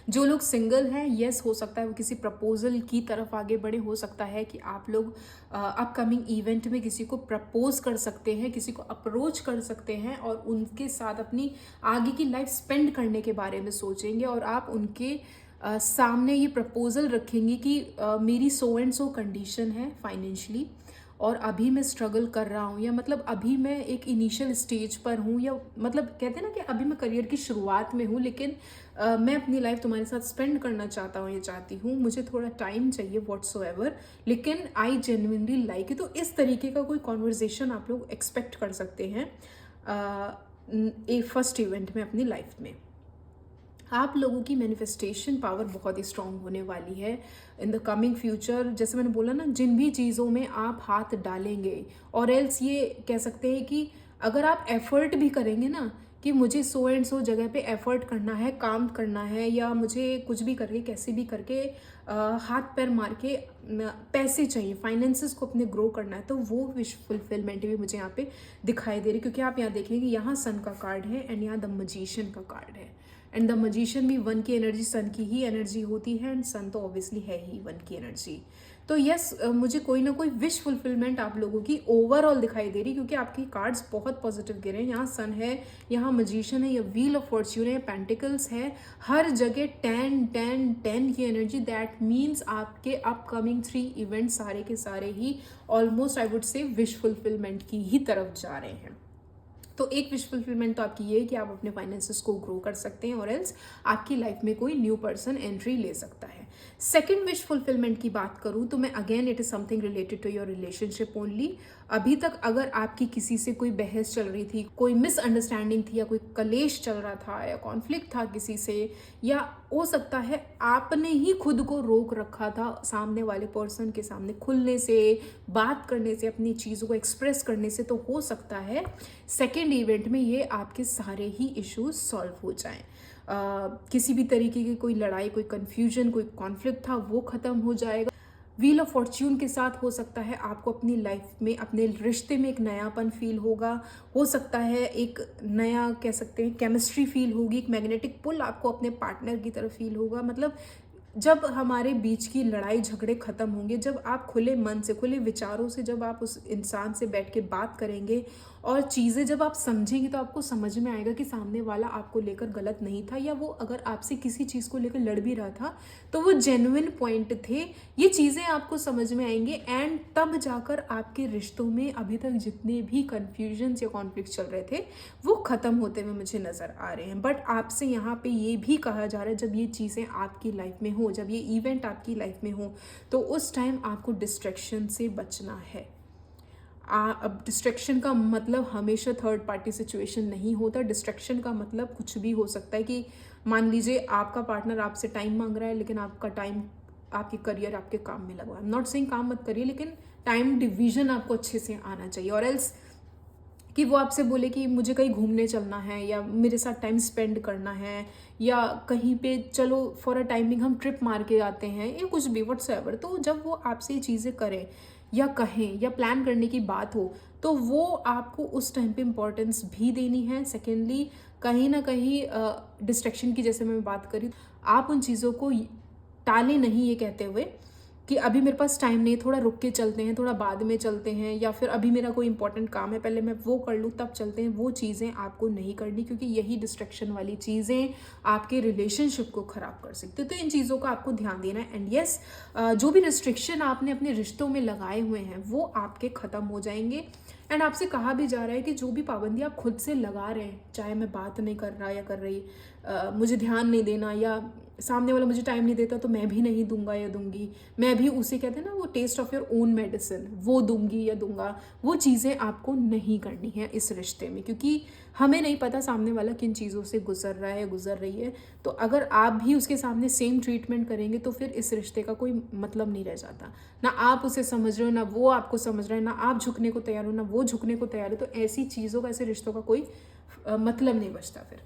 जो लोग सिंगल हैं, यस हो सकता है वो किसी प्रपोजल की तरफ आगे बढ़े, हो सकता है कि आप लोग अपकमिंग इवेंट में किसी को प्रपोज कर सकते हैं, किसी को अप्रोच कर सकते हैं, और उनके साथ अपनी आगे की लाइफ स्पेंड करने के बारे में सोचेंगे, और आप उनके सामने ये प्रपोजल रखेंगे कि मेरी सो एंड सो कंडीशन है फाइनेंशियली, और अभी मैं स्ट्रगल कर रहा हूँ, या मतलब अभी मैं एक इनिशियल स्टेज पर हूँ, या मतलब कहते हैं ना कि अभी मैं करियर की शुरुआत में हूँ, लेकिन मैं अपनी लाइफ तुम्हारे साथ स्पेंड करना चाहता हूँ या चाहती हूँ, मुझे थोड़ा टाइम चाहिए व्हाट्सोएवर, लेकिन आई जेन्युइनली लाइक इट। तो इस तरीके का कोई कॉन्वर्जेसन आप लोग एक्सपेक्ट कर सकते हैं एक फर्स्ट इवेंट में अपनी लाइफ में। आप लोगों की मैनिफेस्टेशन पावर बहुत ही स्ट्रांग होने वाली है इन द कमिंग फ्यूचर। जैसे मैंने बोला ना, जिन भी चीज़ों में आप हाथ डालेंगे, और एल्स ये कह सकते हैं कि अगर आप एफर्ट भी करेंगे ना कि मुझे सो एंड सो जगह पे एफर्ट करना है, काम करना है, या मुझे कुछ भी करके कैसे भी करके हाथ पैर मार के पैसे चाहिए, फाइनेंसेस को अपने ग्रो करना है, तो वो विश फुलफिलमेंट भी मुझे यहाँ पे दिखाई दे रही। क्योंकि आप यहाँ देखेंगे यहाँ सन का कार्ड है एंड यहाँ द मजीशियन का कार्ड है, एंड द मजीशियन भी वन की एनर्जी, सन की ही एनर्जी होती है, एंड सन तो ऑब्वियसली है ही वन की एनर्जी। तो यस मुझे कोई ना कोई विश फुलफिलमेंट आप लोगों की ओवरऑल दिखाई दे रही, क्योंकि आपकी कार्ड्स बहुत पॉजिटिव गिरे हैं। यहाँ सन है, यहाँ मजीशियन है, या व्हील ऑफ फॉर्च्यून है, पेंटिकल्स है, हर जगह 10 10 10 की एनर्जी। दैट मीन्स आपके अपकमिंग 3 इवेंट सारे के सारे ही almost I would say wish fulfilment की ही तरफ जा रहे हैं। तो एक विश फुलफिलमेंट तो आपकी ये है कि आप अपने फाइनेंसेस को ग्रो कर सकते हैं, और एल्स आपकी लाइफ में कोई न्यू पर्सन एंट्री ले सकता है। सेकंड विश फुलफिलमेंट की बात करूँ तो मैं again it is something related to your relationship only. अभी तक अगर आपकी किसी से कोई बहस चल रही थी, कोई मिसअंडरस्टैंडिंग थी, या कोई कलेश चल रहा था, या कॉन्फ्लिक्ट था किसी से, या हो सकता है आपने ही खुद को रोक रखा था सामने वाले पर्सन के सामने खुलने से, बात करने से, अपनी चीज़ों को एक्सप्रेस करने से, तो हो सकता है सेकेंड इवेंट में ये आपके सारे ही इश्यूज सॉल्व हो जाएं। किसी भी तरीके की कोई लड़ाई, कोई कन्फ्यूजन, कोई कॉन्फ्लिक्ट था, वो ख़त्म हो जाएगा। व्हील ऑफ फॉर्च्यून के साथ हो सकता है आपको अपनी लाइफ में, अपने रिश्ते में एक नयापन फील होगा। हो सकता है एक नया, कह सकते हैं, केमिस्ट्री फील होगी, एक मैग्नेटिक पुल आपको अपने पार्टनर की तरफ फील होगा। मतलब जब हमारे बीच की लड़ाई झगड़े ख़त्म होंगे, जब आप खुले मन से, खुले विचारों से, जब आप उस इंसान से बैठ के बात करेंगे और चीज़ें जब आप समझेंगे, तो आपको समझ में आएगा कि सामने वाला आपको लेकर गलत नहीं था, या वो अगर आपसे किसी चीज़ को लेकर लड़ भी रहा था तो वो जेन्युइन पॉइंट थे। ये चीज़ें आपको समझ में आएंगे एंड तब जाकर आपके रिश्तों में अभी तक जितने भी कन्फ्यूजन्स या कॉन्फ्लिक्ट चल रहे थे वो ख़त्म होते हुए मुझे नज़र आ रहे हैं। बट आपसे यहाँ पे ये भी कहा जा रहा है, जब ये चीज़ें आपकी लाइफ में हो, जब ये इवेंट आपकी लाइफ में हो, तो उस टाइम आपको डिस्ट्रैक्शन से बचना है। अब डिस्ट्रैक्शन का मतलब हमेशा थर्ड पार्टी सिचुएशन नहीं होता। डिस्ट्रैक्शन का मतलब कुछ भी हो सकता है कि मान लीजिए आपका पार्टनर आपसे टाइम मांग रहा है, लेकिन आपका टाइम आपके करियर, आपके काम में लगा। आई एम नॉट सेइंग काम मत करिए, लेकिन टाइम डिवीजन आपको अच्छे से आना चाहिए। और एल्स कि वो आपसे बोले कि मुझे कहीं घूमने चलना है, या मेरे साथ टाइम स्पेंड करना है, या कहीं पे चलो फॉर अ टाइमिंग हम ट्रिप मार के आते हैं, या कुछ भी व्हाट्सएवर। तो जब वो आपसे ये चीज़ें करें या कहें या प्लान करने की बात हो, तो वो आपको उस टाइम पे इम्पोर्टेंस भी देनी है। सेकेंडली, कहीं ना कहीं डिस्ट्रैक्शन की जैसे मैं बात करी, आप उन चीज़ों को टालें नहीं ये कहते हुए कि अभी मेरे पास टाइम नहीं, थोड़ा रुक के चलते हैं, थोड़ा बाद में चलते हैं, या फिर अभी मेरा कोई इंपॉर्टेंट काम है, पहले मैं वो कर लूँ तब चलते हैं। वो चीज़ें आपको नहीं करनी, क्योंकि यही डिस्ट्रैक्शन वाली चीज़ें आपके रिलेशनशिप को ख़राब कर सकते हैं। तो इन चीज़ों का आपको ध्यान देना है। एंड येस, जो भी रिस्ट्रिक्शन आपने अपने रिश्तों में लगाए हुए हैं वो आपके ख़त्म हो जाएंगे। एंड आपसे कहा भी जा रहा है कि जो भी पाबंदी आप खुद से लगा रहे हैं, चाहे मैं बात नहीं कर रहा या कर रही, मुझे ध्यान नहीं देना, या सामने वाला मुझे टाइम नहीं देता तो मैं भी नहीं दूंगा या दूंगी, मैं भी उसे, कहते हैं ना वो taste of your own medicine, वो दूंगी या दूंगा, वो चीज़ें आपको नहीं करनी है इस रिश्ते में। क्योंकि हमें नहीं पता सामने वाला किन चीज़ों से गुजर रहा है या गुजर रही है। तो अगर आप भी उसके सामने सेम ट्रीटमेंट करेंगे तो फिर इस रिश्ते का कोई मतलब नहीं रह जाता। ना आप उसे समझ रहे हो, ना वो आपको समझ रहा है, ना आप झुकने को तैयार हो, ना वो झुकने को तैयार है। तो ऐसी चीज़ों का, ऐसे रिश्तों का कोई मतलब नहीं बचता फिर।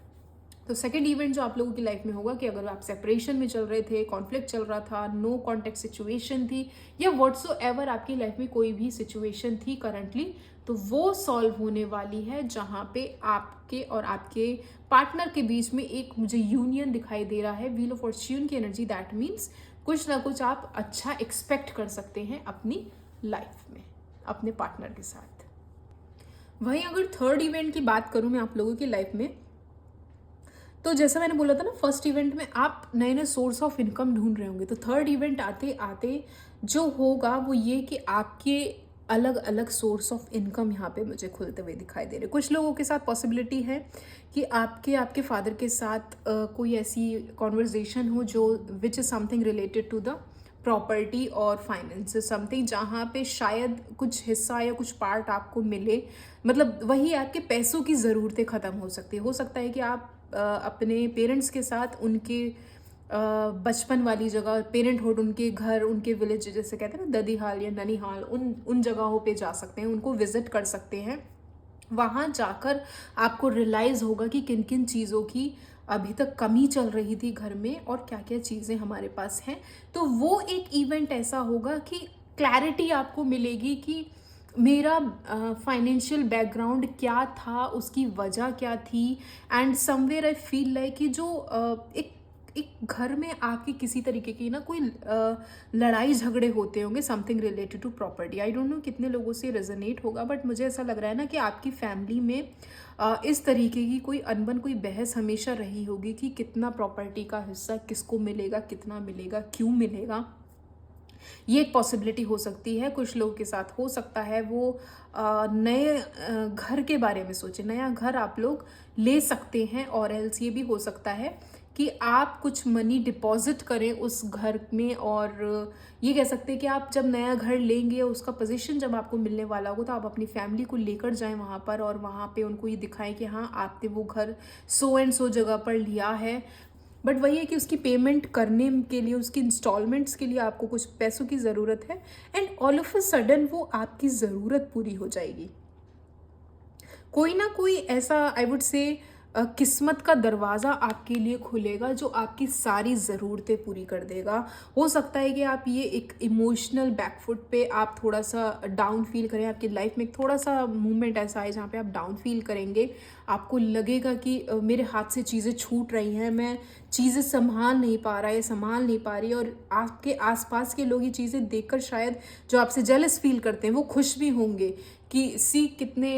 तो सेकेंड इवेंट जो आप लोगों की लाइफ में होगा कि अगर आप सेपरेशन में चल रहे थे, कॉन्फ्लिक्ट चल रहा था, नो कॉन्टेक्ट सिचुएशन थी, या व्हाट्सोएवर आपकी लाइफ में कोई भी सिचुएशन थी करंटली, तो वो सॉल्व होने वाली है, जहाँ पे आपके और आपके पार्टनर के बीच में एक मुझे यूनियन दिखाई दे रहा है। व्हील ऑफ फॉर्च्यून की एनर्जी, दैट मीन्स कुछ ना कुछ आप अच्छा एक्सपेक्ट कर सकते हैं अपनी लाइफ में अपने पार्टनर के साथ। वहीं अगर थर्ड इवेंट की बात करूँ मैं आप लोगों की लाइफ में, तो जैसा मैंने बोला था ना, फर्स्ट इवेंट में आप नए नए सोर्स ऑफ इनकम ढूंढ रहे होंगे, तो थर्ड इवेंट आते आते जो होगा वो ये कि आपके अलग अलग सोर्स ऑफ इनकम यहाँ पे मुझे खुलते हुए दिखाई दे रहे। कुछ लोगों के साथ पॉसिबिलिटी है कि आपके फादर के साथ कोई ऐसी कॉन्वर्जेशन हो जो which is something related to the property और फाइनेंस, समथिंग जहाँ पे शायद कुछ हिस्सा या कुछ पार्ट आपको मिले। मतलब वही आपके पैसों की ज़रूरतें ख़त्म हो सकती है। हो सकता है कि आप अपने पेरेंट्स के साथ उनके बचपन वाली जगह, पेरेंटहुड, उनके घर, उनके विलेज, जैसे कहते हैं ना ददीहाल या ननिहाल, उन जगहों पे जा सकते हैं, उनको विजिट कर सकते हैं। वहाँ जाकर आपको रियलाइज़ होगा कि किन किन चीज़ों की अभी तक कमी चल रही थी घर में और क्या क्या चीज़ें हमारे पास हैं। तो वो एक इवेंट ऐसा होगा कि क्लैरिटी आपको मिलेगी कि मेरा फाइनेंशियल बैकग्राउंड क्या था, उसकी वजह क्या थी। And somewhere I feel like कि जो एक घर में आपकी किसी तरीके की ना कोई लड़ाई झगड़े होते होंगे, something related to property. I don't know कितने लोगों से रेजोनेट होगा, बट मुझे ऐसा लग रहा है ना कि आपकी फैमिली में इस तरीके की कोई अनबन, कोई बहस हमेशा रही होगी कि कितना प्रॉपर्टी का हिस्सा किसको मिलेगा, कितना मिलेगा, क्यों मिलेगा। ये एक पॉसिबिलिटी हो सकती है। कुछ लोगों के साथ हो सकता है वो नए घर के बारे में सोचे, नया घर आप लोग ले सकते हैं। और एल्स ये भी हो सकता है कि आप कुछ मनी डिपॉजिट करें उस घर में, और ये कह सकते हैं कि आप जब नया घर लेंगे उसका पोजीशन जब आपको मिलने वाला हो तो आप अपनी फैमिली को लेकर जाएं वहाँ पर, और वहाँ पे उनको ये दिखाएं कि हाँ आपने वो घर सो एंड सो जगह पर लिया है। बट वही है कि उसकी पेमेंट करने के लिए, उसकी इंस्टॉलमेंट्स के लिए आपको कुछ पैसों की ज़रूरत है, and all of a sudden वो आपकी ज़रूरत पूरी हो जाएगी। कोई ना कोई ऐसा आई वुड से किस्मत का दरवाज़ा आपके लिए खुलेगा जो आपकी सारी ज़रूरतें पूरी कर देगा। हो सकता है कि आप ये एक इमोशनल बैकफुट पे आप थोड़ा सा डाउन फील करें, आपकी लाइफ में एक थोड़ा सा मूवमेंट ऐसा है जहाँ पे आप डाउन फील करेंगे, आपको लगेगा कि मेरे हाथ से चीज़ें छूट रही हैं, मैं चीज़ें संभाल नहीं पा रहा या संभाल नहीं पा रही, और आपके आसपास के लोग ये चीज़ें देखकर शायद जो आपसे जेलस फील करते हैं वो खुश भी होंगे कि सी कितने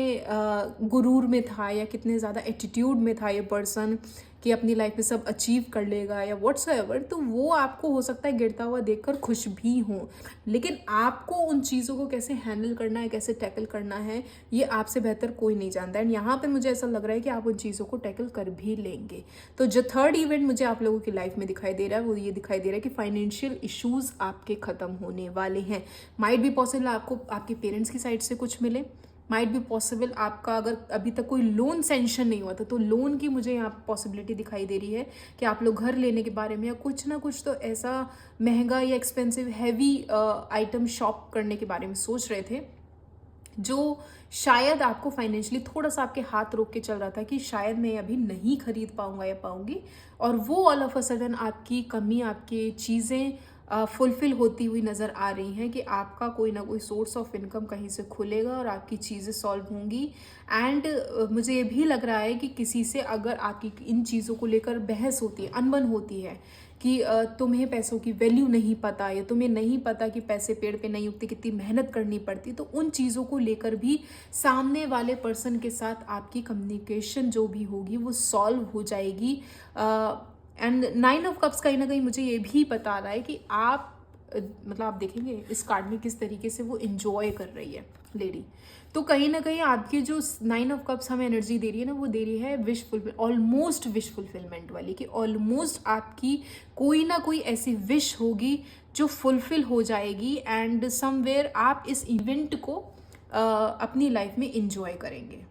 गुरूर में था या कितने ज़्यादा एटीट्यूड में था ये पर्सन कि अपनी लाइफ में सब अचीव कर लेगा या व्हाट्सएवर, तो वो आपको हो सकता है गिरता हुआ देखकर खुश भी हों, लेकिन आपको उन चीज़ों को कैसे हैंडल करना है, कैसे टैकल करना है, ये आपसे बेहतर कोई नहीं जानता। एंड यहाँ पे मुझे ऐसा लग रहा है कि आप उन चीज़ों को टैकल कर भी लेंगे। तो जो थर्ड इवेंट मुझे आप लोगों की लाइफ में दिखाई दे रहा है वो ये दिखाई दे रहा है कि फाइनेंशियल इशूज़ आपके ख़त्म होने वाले हैं। माइट भी पॉसिबल आपको आपके पेरेंट्स की साइड से कुछ मिले, माइट भी पॉसिबल आपका अगर अभी तक कोई लोन सेंशन नहीं हुआ था तो लोन की मुझे यहाँ पॉसिबिलिटी दिखाई दे रही है कि आप लोग घर लेने के बारे में या कुछ ना कुछ तो ऐसा महंगा या एक्सपेंसिव हैवी आइटम शॉप करने के बारे में सोच रहे थे जो शायद आपको फाइनेंशियली थोड़ा सा आपके हाथ रोक के चल रहा था कि शायद मैं अभी नहीं खरीद पाऊंगा या पाऊंगी, और वो ऑल ऑफ अ सडन आपकी कमी, आपकी चीज़ें फुलफिल होती हुई नज़र आ रही हैं कि आपका कोई ना कोई सोर्स ऑफ इनकम कहीं से खुलेगा और आपकी चीज़ें सॉल्व होंगी। एंड मुझे ये भी लग रहा है कि किसी से अगर आपकी इन चीज़ों को लेकर बहस होती है, अनबन होती है कि तुम्हें पैसों की वैल्यू नहीं पता या तुम्हें नहीं पता कि पैसे पेड़ पे नहीं उगते, कितनी मेहनत करनी पड़ती, तो उन चीज़ों को लेकर भी सामने वाले पर्सन के साथ आपकी कम्युनिकेशन जो भी होगी वो सॉल्व हो जाएगी। एंड 9 ऑफ कप्स कहीं ना कहीं मुझे ये भी बता रहा है कि आप मतलब आप देखेंगे इस कार्ड में किस तरीके से वो इंजॉय कर रही है लेडी, तो कहीं ना कहीं आपकी जो 9 ऑफ कप्स हमें एनर्जी दे रही है ना वो दे रही है wish fulfil, almost wish fulfilment वाली, कि ऑलमोस्ट आपकी कोई ना कोई ऐसी विश होगी जो फुलफिल हो जाएगी एंड समवेयर आप इस इवेंट को अपनी लाइफ में इंजॉय करेंगे।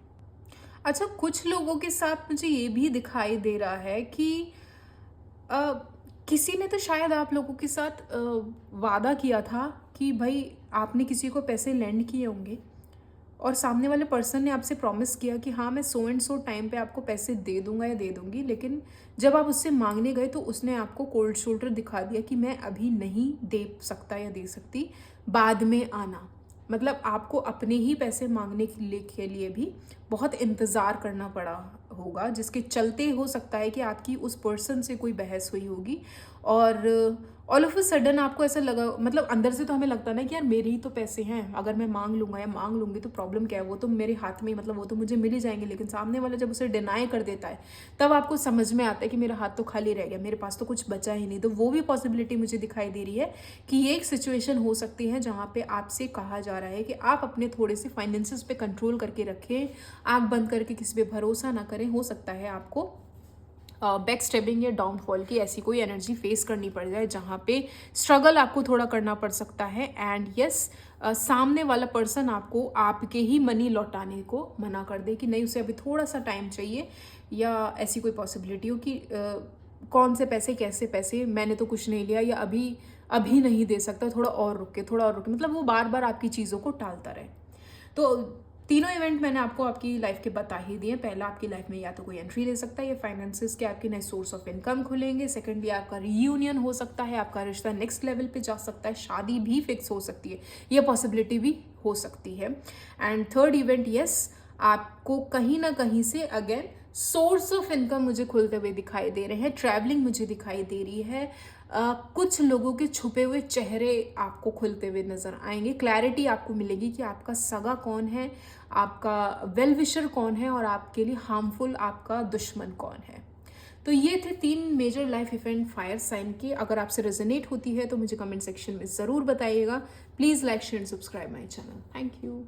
अच्छा, कुछ लोगों के साथ मुझे ये भी दिखाई दे रहा है कि किसी ने तो शायद आप लोगों के साथ वादा किया था कि भाई आपने किसी को पैसे लेंड किए होंगे और सामने वाले पर्सन ने आपसे प्रॉमिस किया कि हाँ मैं सो एंड सो टाइम पे आपको पैसे दे दूंगा या दे दूंगी, लेकिन जब आप उससे मांगने गए तो उसने आपको कोल्ड शोल्डर दिखा दिया कि मैं अभी नहीं दे सकता या दे सकती, बाद में आना। मतलब आपको अपने ही पैसे मांगने के लिए भी बहुत इंतज़ार करना पड़ा होगा, जिसके चलते हो सकता है कि आपकी उस पर्सन से कोई बहस हुई होगी और ऑल ऑफ अ सडन आपको ऐसा लगा, मतलब अंदर से तो हमें लगता ना कि यार मेरे ही तो पैसे हैं, अगर मैं मांग लूँगा या मांग लूँगी तो प्रॉब्लम क्या है, वो तो मेरे हाथ में, मतलब वो तो मुझे मिल ही जाएंगे। लेकिन सामने वाला जब उसे डिनाई कर देता है तब आपको समझ में आता है कि मेरा हाथ तो खाली रह गया, मेरे पास तो कुछ बचा ही नहीं। तो वो भी पॉसिबिलिटी मुझे दिखाई दे रही है कि ये एक सिचुएशन हो सकती है जहाँ पे आपसे कहा जा रहा है कि आप अपने थोड़े से फाइनेंसेस पे कंट्रोल करके रखें, आँख बंद करके किसी पे भरोसा ना करें। हो सकता है आपको बैक स्टेबिंग या डाउनफॉल की ऐसी कोई एनर्जी फेस करनी पड़ जाए जहाँ पे स्ट्रगल आपको थोड़ा करना पड़ सकता है। एंड यस, सामने वाला पर्सन आपको आपके ही मनी लौटाने को मना कर दे कि नहीं उसे अभी थोड़ा सा टाइम चाहिए, या ऐसी कोई पॉसिबिलिटी हो कि कौन से पैसे, कैसे पैसे, मैंने तो कुछ नहीं लिया, या अभी नहीं दे सकता, थोड़ा और रुके, थोड़ा और रुके, मतलब वो बार बार आपकी चीज़ों को टालता रहे। तो तीनों इवेंट मैंने आपको आपकी लाइफ के बता ही दिए। पहला, आपकी लाइफ में या तो कोई एंट्री ले सकता है या फाइनेंसेस के आपके नए सोर्स ऑफ इनकम खुलेंगे। सेकंडली, आपका रीयूनियन हो सकता है, आपका रिश्ता नेक्स्ट लेवल पे जा सकता है, शादी भी फिक्स हो सकती है, ये पॉसिबिलिटी भी हो सकती है। एंड थर्ड इवेंट, यस, आपको कहीं ना कहीं से अगेन सोर्स ऑफ इनकम मुझे खुलते हुए दिखाई दे रहे हैं, ट्रैवलिंग मुझे दिखाई दे रही है, कुछ लोगों के छुपे हुए चेहरे आपको खुलते हुए नजर आएंगे, क्लैरिटी आपको मिलेगी कि आपका सगा कौन है, आपका वेल विशर कौन है और आपके लिए हार्मफुल आपका दुश्मन कौन है। तो ये थे 3 major life event fire sign के। अगर आपसे रेजोनेट होती है तो मुझे कमेंट सेक्शन में ज़रूर बताइएगा। Please like, share and subscribe my channel. Thank you.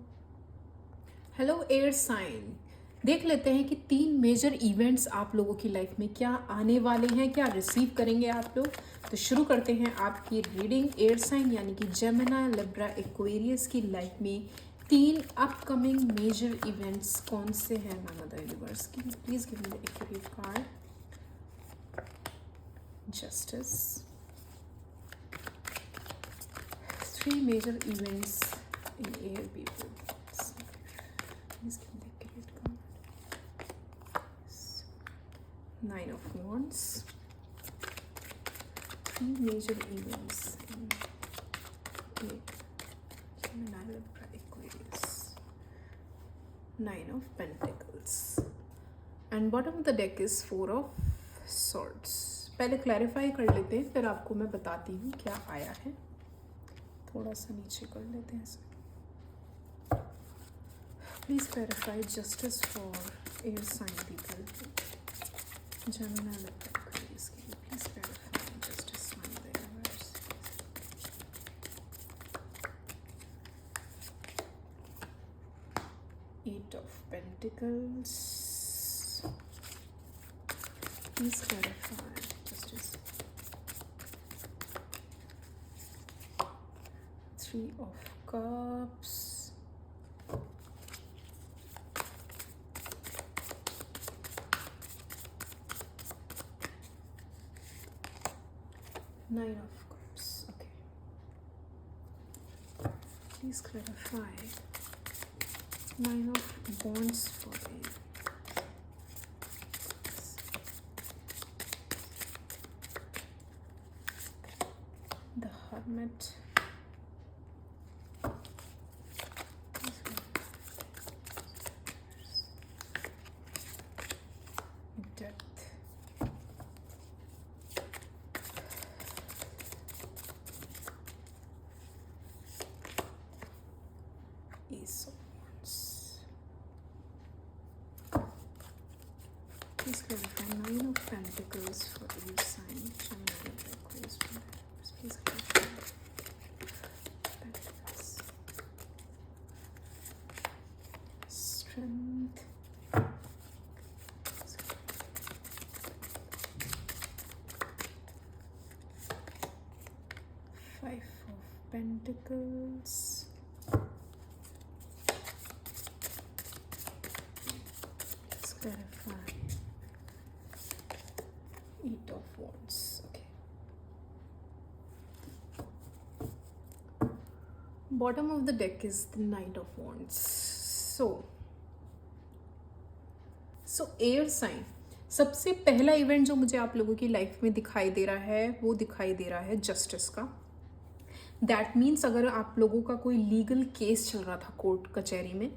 Hello air sign, देख लेते हैं कि 3 मेजर इवेंट्स आप लोगों की लाइफ में क्या आने वाले हैं, क्या रिसीव करेंगे आप लोग। तो शुरू करते हैं आपकी रीडिंग। एयर साइन यानी कि जेमिनी, लिब्रा, एक्वेरियस की लाइफ में 3 अपकमिंग मेजर इवेंट्स कौन से हैं मदर यूनिवर्स की। Please give me the accurate card. Justice. 3 major events in air people. Please give me the accurate card. 9 of Wands. 3 major events in Gemini, Libra, Aquarius. 9 of Pentacles. And bottom of the deck is 4 of Swords. पहले क्लैरिफाई कर लेते हैं, फिर आपको मैं बताती हूँ क्या आया है। थोड़ा सा नीचे कर लेते हैं इसे। Please clarify justice for air sign people. Gemini, Libra, Aquarius. Please clarify justice for the universe. 8 of Pentacles. Please clarify justice. 3 of Cups. Nine of Cups. Okay. Please clarify. 9 of Wands for you. The Hermit. Death. Ace of Wands. Please clarify 9 of Pentacles for each sign. Gemini, Libra, Aquarius. Please clarify Pentacles. Strength. 5 of Pentacles. Let's clarify 8 of Wands. Okay. Bottom of the deck is the Knight of Wands. So air sign, सबसे पहला इवेंट जो मुझे आप लोगों की लाइफ में दिखाई दे रहा है वो दिखाई दे रहा है जस्टिस का। दैट मीन्स अगर आप लोगों का कोई लीगल केस चल रहा था कोर्ट कचहरी में,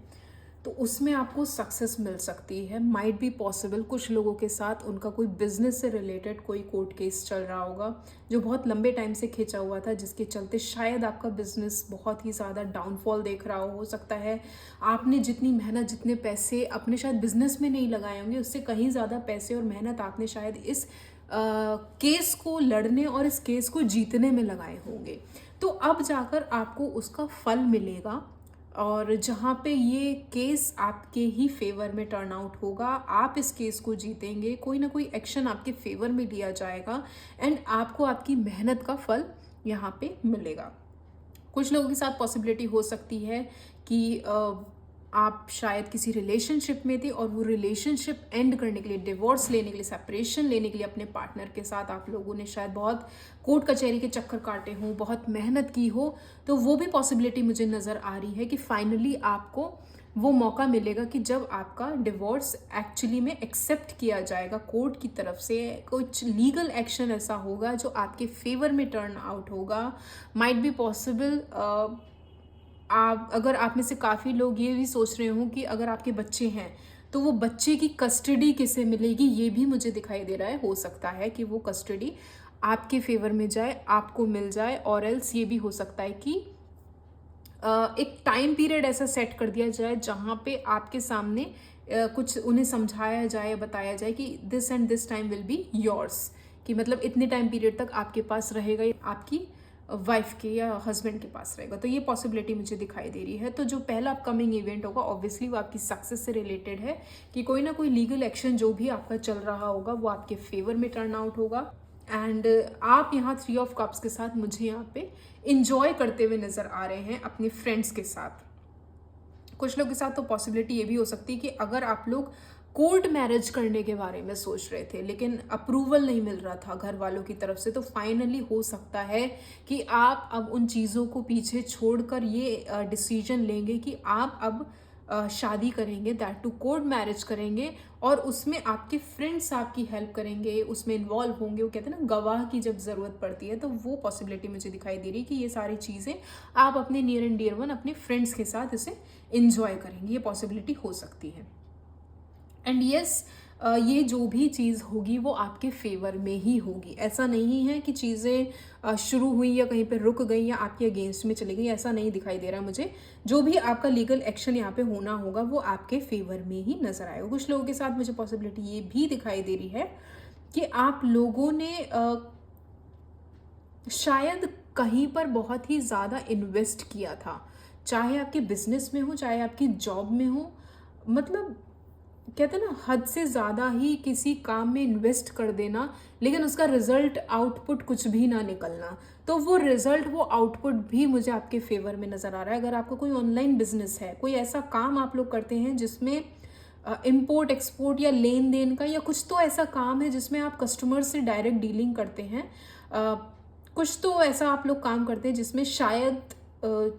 तो उसमें आपको सक्सेस मिल सकती है। माइट बी पॉसिबल कुछ लोगों के साथ उनका कोई बिजनेस से रिलेटेड कोई कोर्ट केस चल रहा होगा जो बहुत लंबे टाइम से खिंचा हुआ था, जिसके चलते शायद आपका बिजनेस बहुत ही ज़्यादा डाउनफॉल देख रहा हो सकता है। आपने जितनी मेहनत, जितने पैसे अपने शायद बिजनेस में नहीं लगाए होंगे, उससे कहीं ज़्यादा पैसे और मेहनत आपने शायद इस केस को लड़ने और इस केस को जीतने में लगाए होंगे। तो अब जाकर आपको उसका फल मिलेगा, और जहाँ पे ये केस आपके ही फेवर में टर्न आउट होगा, आप इस केस को जीतेंगे, कोई ना कोई एक्शन आपके फेवर में लिया जाएगा एंड आपको आपकी मेहनत का फल यहाँ पे मिलेगा। कुछ लोगों के साथ पॉसिबिलिटी हो सकती है कि आप शायद किसी रिलेशनशिप में थे और वो रिलेशनशिप एंड करने के लिए, डिवोर्स लेने के लिए, सेपरेशन लेने के लिए अपने पार्टनर के साथ आप लोगों ने शायद बहुत कोर्ट कचहरी के चक्कर काटे हों, बहुत मेहनत की हो, तो वो भी पॉसिबिलिटी मुझे नज़र आ रही है कि फाइनली आपको वो मौका मिलेगा कि जब आपका डिवोर्स एक्चुअली में एक्सेप्ट किया जाएगा कोर्ट की तरफ से। कुछ लीगल एक्शन ऐसा होगा जो आपके फेवर में टर्न आउट होगा। माइट बी पॉसिबल आप, अगर आप में से काफ़ी लोग ये भी सोच रहे हों कि अगर आपके बच्चे हैं तो वो बच्चे की कस्टडी किसे मिलेगी, ये भी मुझे दिखाई दे रहा है। हो सकता है कि वो कस्टडी आपके फेवर में जाए, आपको मिल जाए, और एल्स ये भी हो सकता है कि एक टाइम पीरियड ऐसा सेट कर दिया जाए जहाँ पे आपके सामने कुछ उन्हें समझाया जाए, बताया जाए कि this and this time will be yours, कि मतलब इतने टाइम पीरियड तक आपके पास रहेगा आपकी वाइफ के या हस्बैंड के पास रहेगा। तो ये पॉसिबिलिटी मुझे दिखाई दे रही है। तो जो पहला अपकमिंग इवेंट होगा ऑब्वियसली वो आपकी सक्सेस से रिलेटेड है कि कोई ना कोई लीगल एक्शन जो भी आपका चल रहा होगा वो आपके फेवर में टर्न आउट होगा। एंड आप यहाँ 3 ऑफ कप्स के साथ मुझे यहाँ पे इंजॉय करते हुए नज़र आ रहे हैं अपने फ्रेंड्स के साथ। कुछ लोग के साथ तो पॉसिबिलिटी ये भी हो सकती है कि अगर आप लोग कोर्ट मैरिज करने के बारे में सोच रहे थे लेकिन अप्रूवल नहीं मिल रहा था घर वालों की तरफ से, तो फाइनली हो सकता है कि आप अब उन चीज़ों को पीछे छोड़कर ये डिसीजन लेंगे कि आप अब शादी करेंगे, दैट टू कोर्ट मैरिज करेंगे, और उसमें आपके फ्रेंड्स आपकी हेल्प करेंगे, उसमें इन्वॉल्व होंगे। वो कहते हैं ना गवाह की जब ज़रूरत पड़ती है, तो वो पॉसिबिलिटी मुझे दिखाई दे रही है कि ये सारी चीज़ें आप अपने नियर एंड डियर वन अपने फ्रेंड्स के साथ इसे इंजॉय करेंगे। ये पॉसिबिलिटी हो सकती है। एंड यस, ये जो भी चीज़ होगी वो आपके फेवर में ही होगी। ऐसा नहीं है कि चीज़ें शुरू हुई या कहीं पे रुक गई या आपके अगेंस्ट में चली गई, ऐसा नहीं दिखाई दे रहा मुझे। जो भी आपका लीगल एक्शन यहाँ पे होना होगा वो आपके फेवर में ही नज़र आएगा। कुछ लोगों के साथ मुझे पॉसिबिलिटी ये भी दिखाई दे रही है कि आप लोगों ने शायद कहीं पर बहुत ही ज़्यादा इन्वेस्ट किया था, चाहे आपके बिजनेस में हो चाहे आपकी जॉब में हो। मतलब कहते हैं ना हद से ज़्यादा ही किसी काम में इन्वेस्ट कर देना लेकिन उसका रिजल्ट आउटपुट कुछ भी ना निकलना, तो वो रिजल्ट वो आउटपुट भी मुझे आपके फेवर में नज़र आ रहा है। अगर आपका कोई ऑनलाइन बिजनेस है, कोई ऐसा काम आप लोग करते हैं जिसमें इम्पोर्ट एक्सपोर्ट या लेन देन का या कुछ तो ऐसा काम है जिसमें आप कस्टमर से डायरेक्ट डीलिंग करते हैं, कुछ तो ऐसा आप लोग काम करते हैं जिसमें शायद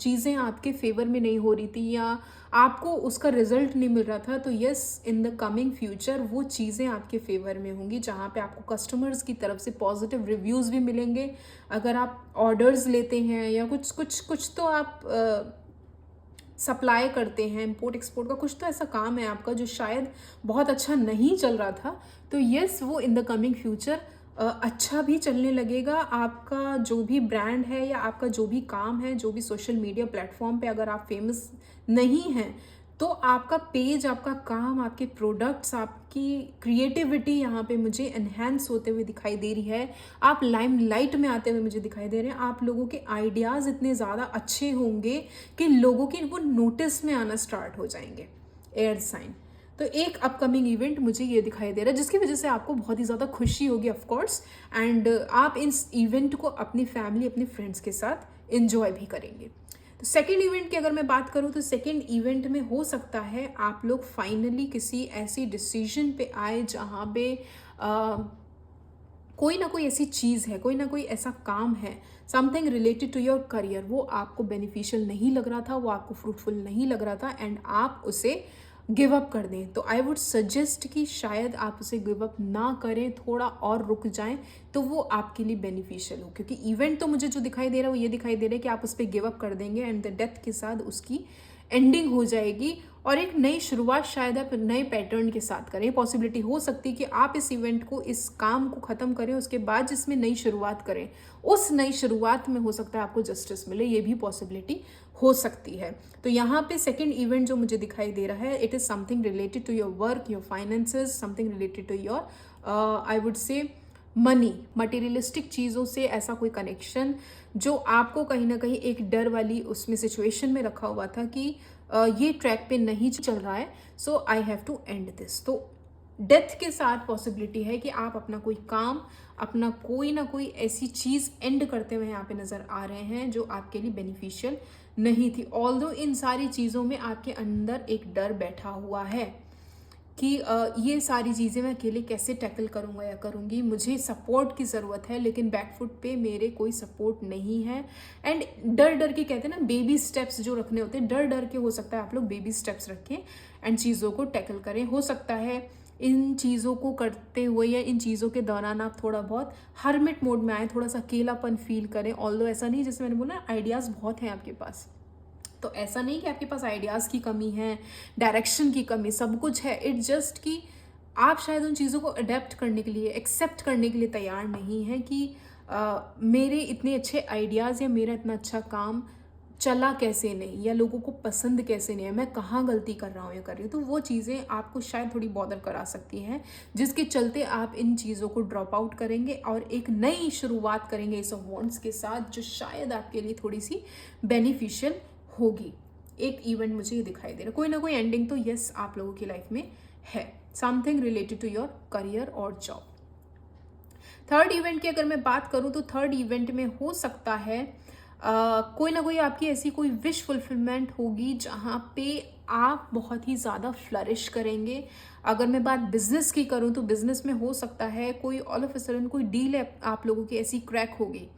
चीज़ें आपके फेवर में नहीं हो रही थी या आपको उसका रिजल्ट नहीं मिल रहा था, तो yes in the coming future वो चीज़ें आपके फेवर में होंगी जहाँ पे आपको कस्टमर्स की तरफ से पॉजिटिव रिव्यूज़ भी मिलेंगे। अगर आप ऑर्डर्स लेते हैं या कुछ तो आप सप्लाई करते हैं, इम्पोर्ट एक्सपोर्ट का कुछ तो ऐसा काम है आपका जो शायद बहुत अच्छा नहीं चल रहा था, तो यस वो इन द कमिंग फ्यूचर अच्छा भी चलने लगेगा। आपका जो भी ब्रांड है या आपका जो भी काम है, जो भी सोशल मीडिया प्लेटफॉर्म पे अगर आप फेमस नहीं हैं, तो आपका पेज, आपका काम, आपके प्रोडक्ट्स, आपकी क्रिएटिविटी यहाँ पे मुझे एनहेंस होते हुए दिखाई दे रही है। आप लाइमलाइट में आते हुए मुझे दिखाई दे रहे हैं। आप लोगों के आइडियाज़ इतने ज़्यादा अच्छे होंगे कि लोगों के वो नोटिस में आना स्टार्ट हो जाएंगे। एयर साइन, तो एक अपकमिंग इवेंट मुझे ये दिखाई दे रहा है जिसकी वजह से आपको बहुत ही ज़्यादा खुशी होगी ऑफ कोर्स, एंड आप इस इवेंट को अपनी फैमिली, अपने फ्रेंड्स के साथ एंजॉय भी करेंगे। तो सेकेंड इवेंट की अगर मैं बात करूँ तो सेकेंड इवेंट में हो सकता है आप लोग फाइनली किसी ऐसी डिसीजन पे आए जहाँ पे कोई ना कोई ऐसी चीज़ है, कोई ना कोई ऐसा काम है, something related to your career, वो आपको बेनिफिशियल नहीं लग रहा था, वो आपको फ्रूटफुल नहीं लग रहा था एंड आप उसे गिव अप कर दें। तो आई वुड सजेस्ट कि शायद आप उसे गिव अप ना करें, थोड़ा और रुक जाएं, तो वो आपके लिए बेनिफिशियल हो। क्योंकि इवेंट तो मुझे जो दिखाई दे रहा है वो ये दिखाई दे रहा है कि आप उस पर गिव अप कर देंगे एंड द डेथ के साथ उसकी एंडिंग हो जाएगी और एक नई शुरुआत शायद आप नए पैटर्न के साथ करें। पॉसिबिलिटी हो सकती है कि आप इस इवेंट को, इस काम को ख़त्म करें, उसके बाद जिसमें नई शुरुआत करें, उस नई शुरुआत में हो सकता है आपको जस्टिस मिले, ये भी पॉसिबिलिटी हो सकती है। तो यहाँ पे सेकंड इवेंट जो मुझे दिखाई दे रहा है, it is something related to your work, your finances, something related to your I would say money, materialistic चीज़ों से ऐसा कोई कनेक्शन जो आपको कहीं ना कहीं एक डर वाली उसमें सिचुएशन में रखा हुआ था कि ये ट्रैक पे नहीं चल रहा है, so I have to end this. तो डेथ के साथ पॉसिबिलिटी है कि आप अपना कोई काम, अपना कोई ना कोई ऐसी चीज़ एंड करते हुए यहाँ पे नज़र आ रहे हैं जो आपके लिए बेनिफिशियल नहीं थी। ऑल्दो इन सारी चीज़ों में आपके अंदर एक डर बैठा हुआ है कि ये सारी चीज़ें मैं अकेले कैसे टैकल करूँगा या करूँगी, मुझे सपोर्ट की ज़रूरत है लेकिन बैकफुट पे मेरे कोई सपोर्ट नहीं है। एंड डर डर के कहते हैं ना, बेबी स्टेप्स जो रखने होते हैं, डर डर के हो सकता है आप लोग बेबी स्टेप्स रखें एंड चीज़ों को टैकल करें। हो सकता है इन चीज़ों को करते हुए या इन चीज़ों के दौरान आप थोड़ा बहुत हर्मिट मोड में आए, थोड़ा सा अकेलापन फील करें। ऑल्दो ऐसा नहीं, जैसे मैंने बोला आइडियाज़ बहुत हैं आपके पास, तो ऐसा नहीं कि आपके पास आइडियाज़ की कमी है, डायरेक्शन की कमी, सब कुछ है। इट्स जस्ट कि आप शायद उन चीज़ों को अडेप्ट करने के लिए, एक्सेप्ट करने के लिए तैयार नहीं हैं कि मेरे इतने अच्छे आइडियाज़ या मेरा इतना अच्छा काम चला कैसे नहीं, या लोगों को पसंद कैसे नहीं है, मैं कहाँ गलती कर रहा हूँ या कर रही हूँ, तो वो चीज़ें आपको शायद थोड़ी बॉदर करा सकती हैं, जिसके चलते आप इन चीज़ों को ड्रॉप आउट करेंगे और एक नई शुरुआत करेंगे एस ऑफ वॉन्ड्स के साथ, जो शायद आपके लिए थोड़ी सी बेनिफिशियल होगी। एक इवेंट मुझे ये दिखाई दे रहा है, कोई ना कोई एंडिंग तो यस आप लोगों की लाइफ में है, something related to your career और जॉब। थर्ड इवेंट की अगर मैं बात करूं तो थर्ड इवेंट में हो सकता है कोई ना कोई आपकी ऐसी कोई विश फुलफिलमेंट होगी जहाँ पे आप बहुत ही ज़्यादा फ्लरिश करेंगे। अगर मैं बात बिजनेस की करूँ तो बिजनेस में हो सकता है कोई ऑल ऑफ अ सडन कोई डील आप लोगों की ऐसी क्रैक होगी।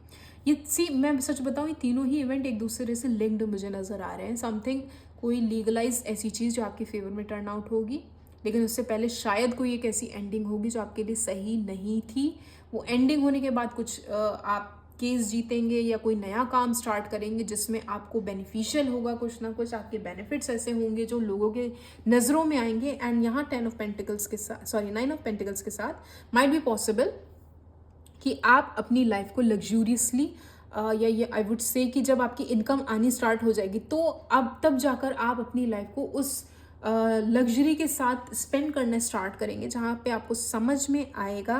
मैं सच बताऊँ, ये तीनों ही इवेंट एक दूसरे से लिंक्ड मुझे नज़र आ रहे हैं। समथिंग कोई लीगलाइज ऐसी चीज़ जो आपके फेवर में टर्न आउट होगी, लेकिन उससे पहले शायद कोई एक ऐसी एंडिंग होगी जो आपके लिए सही नहीं थी। वो एंडिंग होने के बाद कुछ आप केस जीतेंगे या कोई नया काम स्टार्ट करेंगे जिसमें आपको बेनिफिशियल होगा, कुछ ना कुछ आपके बेनिफिट्स ऐसे होंगे जो लोगों के नज़रों में आएंगे। एंड यहाँ 9 ऑफ पेंटिकल्स के साथ माइट बी पॉसिबल कि आप अपनी लाइफ को लग्जूरियसली या ये आई वुड से कि जब आपकी इनकम आनी स्टार्ट हो जाएगी तो अब तब जाकर आप अपनी लाइफ को उस लग्जरी के साथ स्पेंड करना स्टार्ट करेंगे, जहाँ पे आपको समझ में आएगा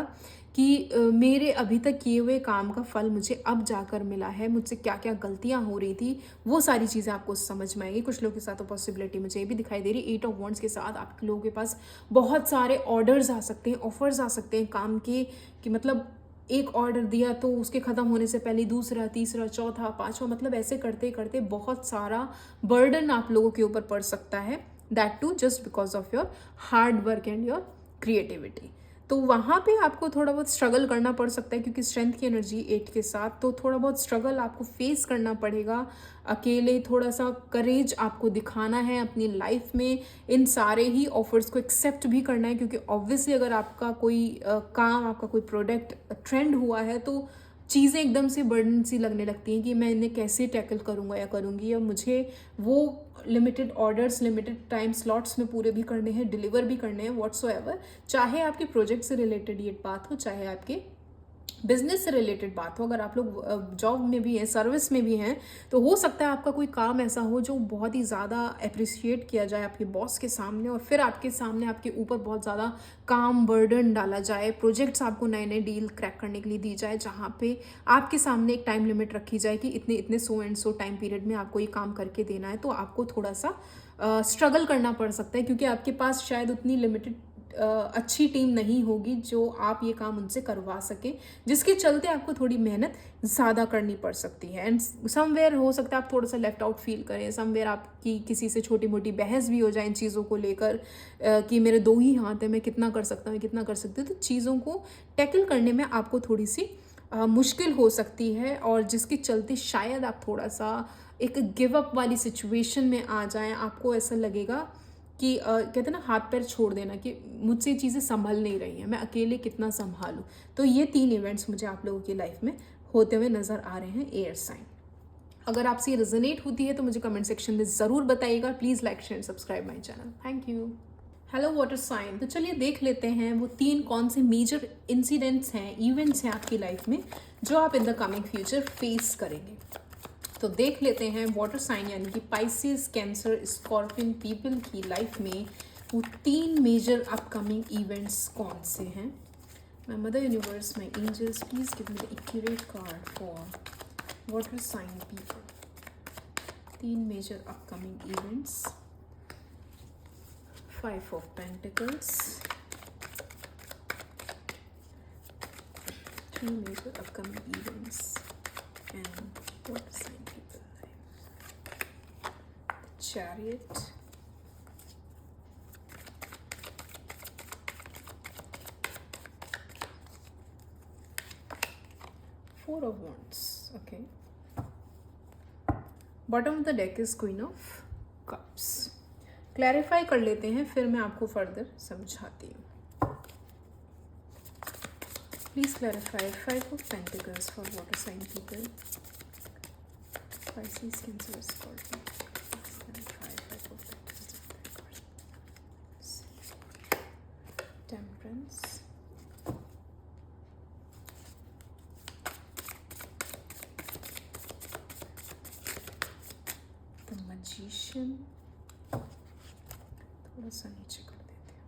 कि मेरे अभी तक किए हुए काम का फल मुझे अब जाकर मिला है, मुझसे क्या क्या गलतियां हो रही थी वो सारी चीज़ें आपको समझ में आएगी। कुछ लोगों के साथ तो पॉसिबिलिटी मुझे ये भी दिखाई दे रही है 8 ऑफ वॉन्ड्स के साथ आप लोगों के पास बहुत सारे ऑर्डर्स आ सकते हैं, ऑफर्स आ सकते हैं काम के, कि मतलब एक ऑर्डर दिया तो उसके ख़त्म होने से पहले दूसरा, तीसरा, चौथा, पांचवा, मतलब ऐसे करते करते बहुत सारा बर्डन आप लोगों के ऊपर पड़ सकता है, that too just because of your hard work and your creativity. तो वहाँ पे आपको थोड़ा बहुत स्ट्रगल करना पड़ सकता है, क्योंकि स्ट्रेंथ की एनर्जी 8 के साथ, तो थोड़ा बहुत स्ट्रगल आपको फेस करना पड़ेगा। अकेले थोड़ा सा करेज आपको दिखाना है अपनी लाइफ में, इन सारे ही ऑफर्स को एक्सेप्ट भी करना है, क्योंकि ऑब्वियसली अगर आपका कोई काम, आपका कोई प्रोडक्ट ट्रेंड हुआ है तो चीज़ें एकदम से बर्डन सी लगने लगती हैं कि मैं इन्हें कैसे टैकल करूँगा या करूँगी, या मुझे वो limited orders limited time slots में पूरे भी करने हैं, डिलीवर भी करने हैं, व्हाट्सोएवर, चाहे आपके प्रोजेक्ट से रिलेटेड ये बात हो, चाहे आपके बिजनेस से रिलेटेड बात हो। अगर आप लोग जॉब में भी हैं, सर्विस में भी हैं, तो हो सकता है आपका कोई काम ऐसा हो जो बहुत ही ज़्यादा अप्रिशिएट किया जाए आपके बॉस के सामने, और फिर आपके सामने आपके ऊपर बहुत ज़्यादा काम बर्डन डाला जाए, प्रोजेक्ट्स आपको नए नए डील क्रैक करने के लिए दी जाए, जहाँ पे आपके सामने एक टाइम लिमिट रखी जाए कि इतने इतने so and so time period में आपको ये काम करके देना है, तो आपको थोड़ा सा स्ट्रगल करना पड़ सकता है, क्योंकि आपके पास शायद उतनी लिमिटेड अच्छी टीम नहीं होगी जो आप ये काम उनसे करवा सके, जिसके चलते आपको थोड़ी मेहनत ज़्यादा करनी पड़ सकती है। एंड समवेयर हो सकता है आप थोड़ा सा लेफ्ट आउट फील करें, समवेयर आपकी किसी से छोटी मोटी बहस भी हो जाए इन चीज़ों को लेकर कि मेरे 2 ही हाथ है, मैं कितना कर सकता हूँ, कितना कर सकती हूँ, तो चीज़ों को टैकल करने में आपको थोड़ी सी मुश्किल हो सकती है, और जिसके चलते शायद आप थोड़ा सा एक गिव अप वाली सिचुएशन में आ जाएं। आपको ऐसा लगेगा कि कहते हैं ना हाथ पैर छोड़ देना, कि मुझसे चीज़ें संभल नहीं रही हैं, मैं अकेले कितना संभालूं। तो ये 3 इवेंट्स मुझे आप लोगों की लाइफ में होते हुए नज़र आ रहे हैं, एयर साइन। अगर आपसे रिजोनेट होती है तो मुझे कमेंट सेक्शन में ज़रूर बताइएगा। Please like share subscribe my channel. Thank you. Hello water sign, तो चलिए देख लेते हैं वो 3 कौन से मेजर इंसिडेंट्स हैं, इवेंट्स हैं आपकी लाइफ में जो आप in the coming future face करेंगे। तो देख लेते हैं वाटर साइन यानी कि पाइसेस, कैंसर, स्कॉर्पियन पीपल की लाइफ में वो 3 मेजर अपकमिंग इवेंट्स कौन से हैं। My mother universe, my angels, please give me the accurate card for water sign people. 3 major upcoming events. 5 of pentacles, 3 major upcoming events and water sign people life. The Chariot, Four of Wands. Okay. Bottom of the deck is Queen of Cups. Clarify कर लेते हैं, फिर मैं आपको फर्दर समझाती हूँ। Please clarify 5 of Pentacles for water sign people. Pisces, Cancer, Scorpio. Temperance. Magician, थोड़ा सा नीचे कर देते हैं।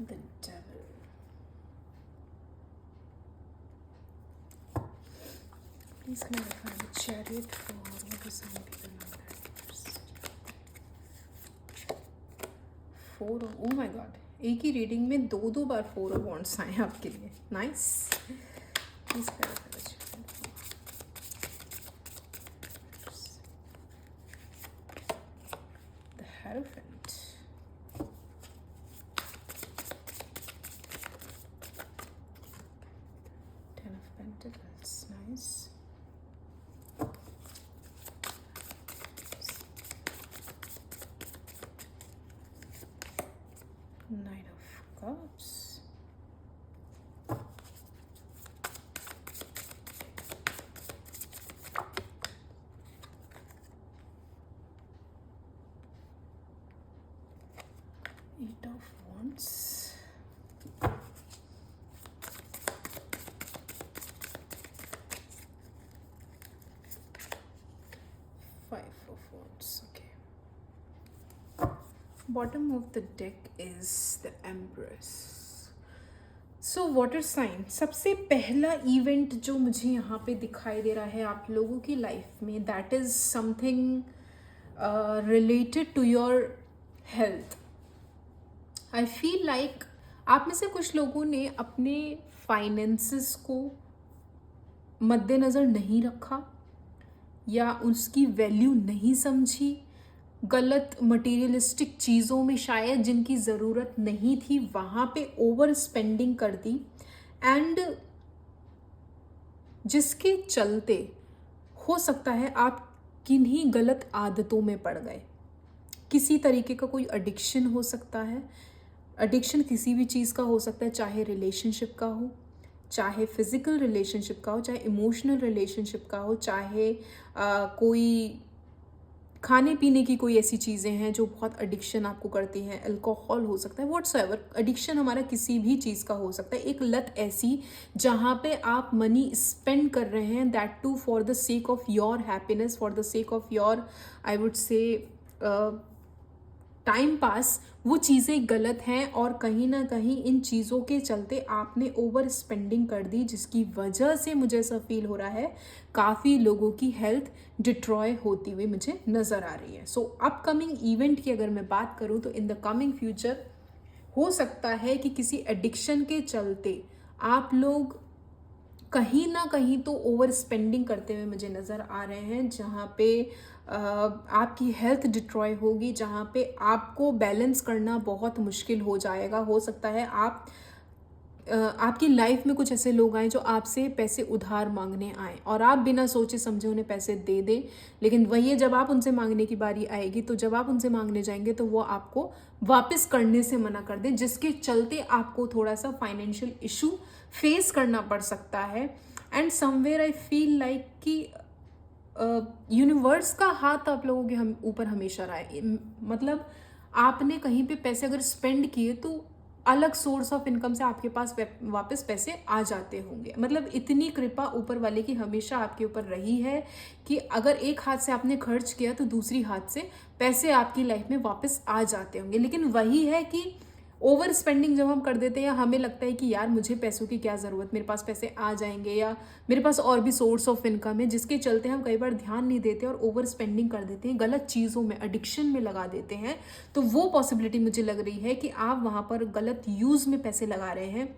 The devil, please clarify the chariot for what is some people not that. 4, oh my god, एक ही रीडिंग में दो बार 4 ऑफ वॉन्ड्स आए आपके लिए। Nice, please clarify the chariot. The hierophant, Ten of Pentacles, nice. Knight of Cups, Eight of Wands, Five of Wands. Okay. Bottom of the deck is the Empress. So water sign, सबसे पहला इवेंट जो मुझे यहाँ पे दिखाई दे रहा है आप लोगों की लाइफ में, that is something related to your health. I feel like आप में से कुछ लोगों ने अपने फाइनेंसेस को मद्देनज़र नहीं रखा या उसकी वैल्यू नहीं समझी, गलत मटेरियलिस्टिक चीज़ों में शायद जिनकी ज़रूरत नहीं थी वहाँ पे ओवर स्पेंडिंग कर दी, एंड जिसके चलते हो सकता है आप किन्हीं गलत आदतों में पड़ गए। किसी तरीके का कोई एडिक्शन हो सकता है, एडिक्शन किसी भी चीज़ का हो सकता है, चाहे रिलेशनशिप का हो, चाहे फिज़िकल रिलेशनशिप का हो, चाहे इमोशनल रिलेशनशिप का हो, चाहे कोई खाने पीने की कोई ऐसी चीज़ें हैं जो बहुत एडिक्शन आपको करती हैं, अल्कोहल हो सकता है, व्हाटसएवर एडिक्शन हमारा किसी भी चीज़ का हो सकता है। एक लत ऐसी जहाँ पे आप मनी स्पेंड कर रहे हैं, that too for the sake of your happiness, for the sake of your I would say time pass, वो चीज़ें गलत हैं और कहीं ना कहीं इन चीज़ों के चलते आपने ओवर स्पेंडिंग कर दी, जिसकी वजह से मुझे ऐसा फील हो रहा है काफ़ी लोगों की हेल्थ डिट्रॉय होती हुई मुझे नज़र आ रही है। सो अपकमिंग इवेंट की अगर मैं बात करूँ तो इन द कमिंग फ्यूचर हो सकता है कि किसी एडिक्शन के चलते आप लोग कहीं ना कहीं तो ओवर स्पेंडिंग करते हुए मुझे नज़र आ रहे हैं, जहाँ पे आपकी हेल्थ डिट्रॉय होगी, जहाँ पे आपको बैलेंस करना बहुत मुश्किल हो जाएगा। हो सकता है आपकी लाइफ में कुछ ऐसे लोग आए जो आपसे पैसे उधार मांगने आए और आप बिना सोचे समझे उन्हें पैसे दे दें, लेकिन वही जब आप उनसे मांगने की बारी आएगी तो जब आप उनसे मांगने जाएंगे तो वो आपको वापस करने से मना कर दें, जिसके चलते आपको थोड़ा सा फाइनेंशियल इशू फेस करना पड़ सकता है। And somewhere I feel like कि यूनिवर्स का हाथ आप लोगों के ऊपर हमेशा रहा है। मतलब आपने कहीं पे पैसे अगर स्पेंड किए तो अलग सोर्स ऑफ इनकम से आपके पास वापस पैसे आ जाते होंगे। मतलब इतनी कृपा ऊपर वाले की हमेशा आपके ऊपर रही है कि अगर एक हाथ से आपने खर्च किया तो दूसरी हाथ से पैसे आपकी लाइफ में वापस आ जाते होंगे। लेकिन वही है कि ओवर स्पेंडिंग जब हम कर देते हैं या हमें लगता है कि यार मुझे पैसों की क्या ज़रूरत, मेरे पास पैसे आ जाएंगे या मेरे पास और भी सोर्स ऑफ इनकम है, जिसके चलते हम कई बार ध्यान नहीं देते और ओवर स्पेंडिंग कर देते हैं, गलत चीज़ों में एडिक्शन में लगा देते हैं। तो वो पॉसिबिलिटी मुझे लग रही है कि आप वहाँ पर गलत यूज़ में पैसे लगा रहे हैं,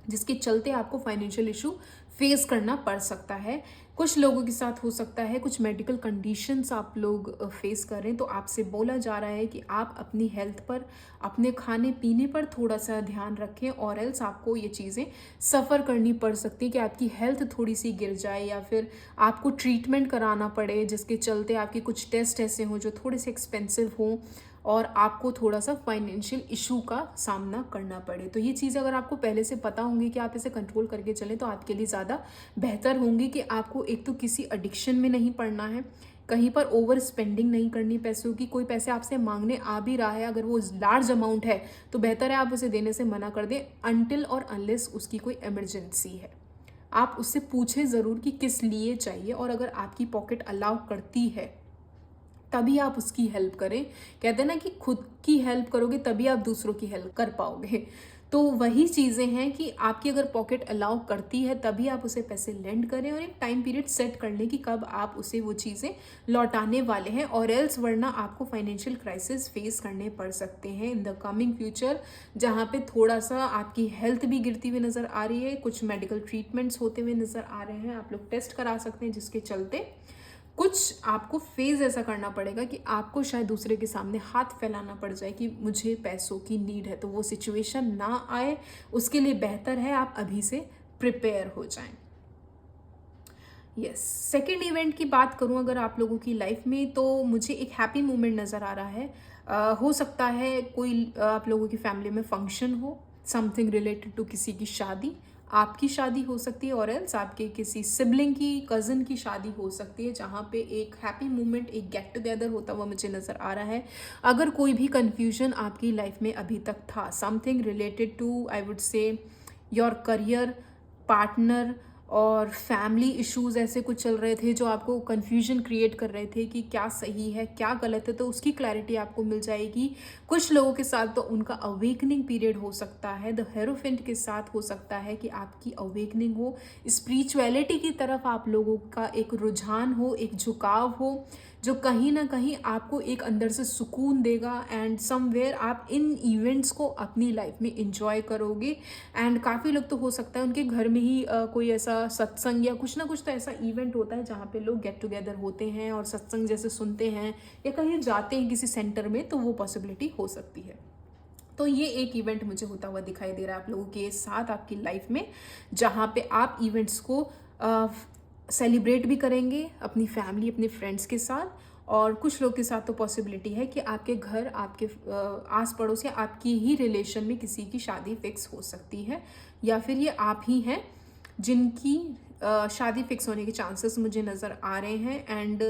जिसके चलते आपको फाइनेंशियल इशू फेस करना पड़ सकता है। कुछ लोगों के साथ हो सकता है कुछ मेडिकल कंडीशंस आप लोग फेस कर रहे हैं, तो आपसे बोला जा रहा है कि आप अपनी हेल्थ पर, अपने खाने पीने पर थोड़ा सा ध्यान रखें, और एल्स आपको ये चीज़ें सफ़र करनी पड़ सकती है कि आपकी हेल्थ थोड़ी सी गिर जाए या फिर आपको ट्रीटमेंट कराना पड़े, जिसके चलते आपके कुछ टेस्ट ऐसे हों जो थोड़े से एक्सपेंसिव हों और आपको थोड़ा सा फाइनेंशियल इशू का सामना करना पड़े। तो ये चीज़ अगर आपको पहले से पता होंगी कि आप इसे कंट्रोल करके चलें तो आपके लिए ज़्यादा बेहतर होंगी कि आपको एक तो किसी एडिक्शन में नहीं पड़ना है, कहीं पर ओवर स्पेंडिंग नहीं करनी पैसों की। कोई पैसे आपसे मांगने आ भी रहा है, अगर वो लार्ज अमाउंट है तो बेहतर है आप उसे देने से मना कर दें, अनटिल और अनलेस उसकी कोई इमरजेंसी है। आप उससे पूछें ज़रूर कि किस लिए चाहिए, और अगर आपकी पॉकेट अलाउ करती है तभी आप उसकी हेल्प करें। कहते हैं ना कि खुद की हेल्प करोगे तभी आप दूसरों की हेल्प कर पाओगे। तो वही चीज़ें हैं कि आपकी अगर पॉकेट अलाउ करती है तभी आप उसे पैसे लेंड करें, और एक टाइम पीरियड सेट कर लें कि कब आप उसे वो चीज़ें लौटाने वाले हैं, और एल्स वरना आपको फाइनेंशियल क्राइसिस फेस करने पड़ सकते हैं इन द कमिंग फ्यूचर, जहाँ पे थोड़ा सा आपकी हेल्थ भी गिरती हुई नज़र आ रही है, कुछ मेडिकल ट्रीटमेंट्स होते हुए नज़र आ रहे हैं, आप लोग टेस्ट करा सकते हैं, जिसके चलते कुछ आपको फेज ऐसा करना पड़ेगा कि आपको शायद दूसरे के सामने हाथ फैलाना पड़ जाए कि मुझे पैसों की नीड है। तो वो सिचुएशन ना आए, उसके लिए बेहतर है आप अभी से प्रिपेयर हो जाएं। यस, सेकेंड इवेंट की बात करूं अगर आप लोगों की लाइफ में, तो मुझे एक हैप्पी मोमेंट नज़र आ रहा है। हो सकता है कोई आप लोगों की फैमिली में फंक्शन हो, समथिंग रिलेटेड टू किसी की शादी, आपकी शादी हो सकती है, और एल्स आपके किसी सिबलिंग की, कज़न की शादी हो सकती है, जहाँ पे एक हैप्पी मोमेंट, एक गेट टुगेदर होता हुआ मुझे नज़र आ रहा है। अगर कोई भी कन्फ्यूजन आपकी लाइफ में अभी तक था, something related to I would say your career, partner और फैमिली इश्यूज़ ऐसे कुछ चल रहे थे जो आपको कन्फ्यूजन क्रिएट कर रहे थे कि क्या सही है क्या गलत है, तो उसकी क्लैरिटी आपको मिल जाएगी। कुछ लोगों के साथ तो उनका अवेकनिंग पीरियड हो सकता है, द हेरोफेंट के साथ हो सकता है कि आपकी अवेकनिंग हो, स्पिरिचुअलिटी की तरफ आप लोगों का एक रुझान हो, एक झुकाव हो, जो कहीं ना कहीं आपको एक अंदर से सुकून देगा, एंड समवेयर आप इन इवेंट्स को अपनी लाइफ में इंजॉय करोगे। एंड काफ़ी लोग तो हो सकता है उनके घर में ही कोई ऐसा सत्संग या कुछ ना कुछ तो ऐसा इवेंट होता है जहाँ पे लोग गेट टुगेदर होते हैं और सत्संग जैसे सुनते हैं या कहीं जाते हैं किसी सेंटर में, तो वो पॉसिबिलिटी हो सकती है। तो ये एक इवेंट मुझे होता हुआ दिखाई दे रहा है आप लोगों के साथ आपकी लाइफ में, जहाँ पे आप इवेंट्स को सेलिब्रेट भी करेंगे अपनी फैमिली, अपने फ्रेंड्स के साथ, और कुछ लोग के साथ तो पॉसिबिलिटी है कि आपके घर, आपके आस पड़ोस या आपकी ही रिलेशन में किसी की शादी फिक्स हो सकती है, या फिर ये आप ही हैं जिनकी शादी फिक्स होने के चांसेस मुझे नज़र आ रहे हैं। And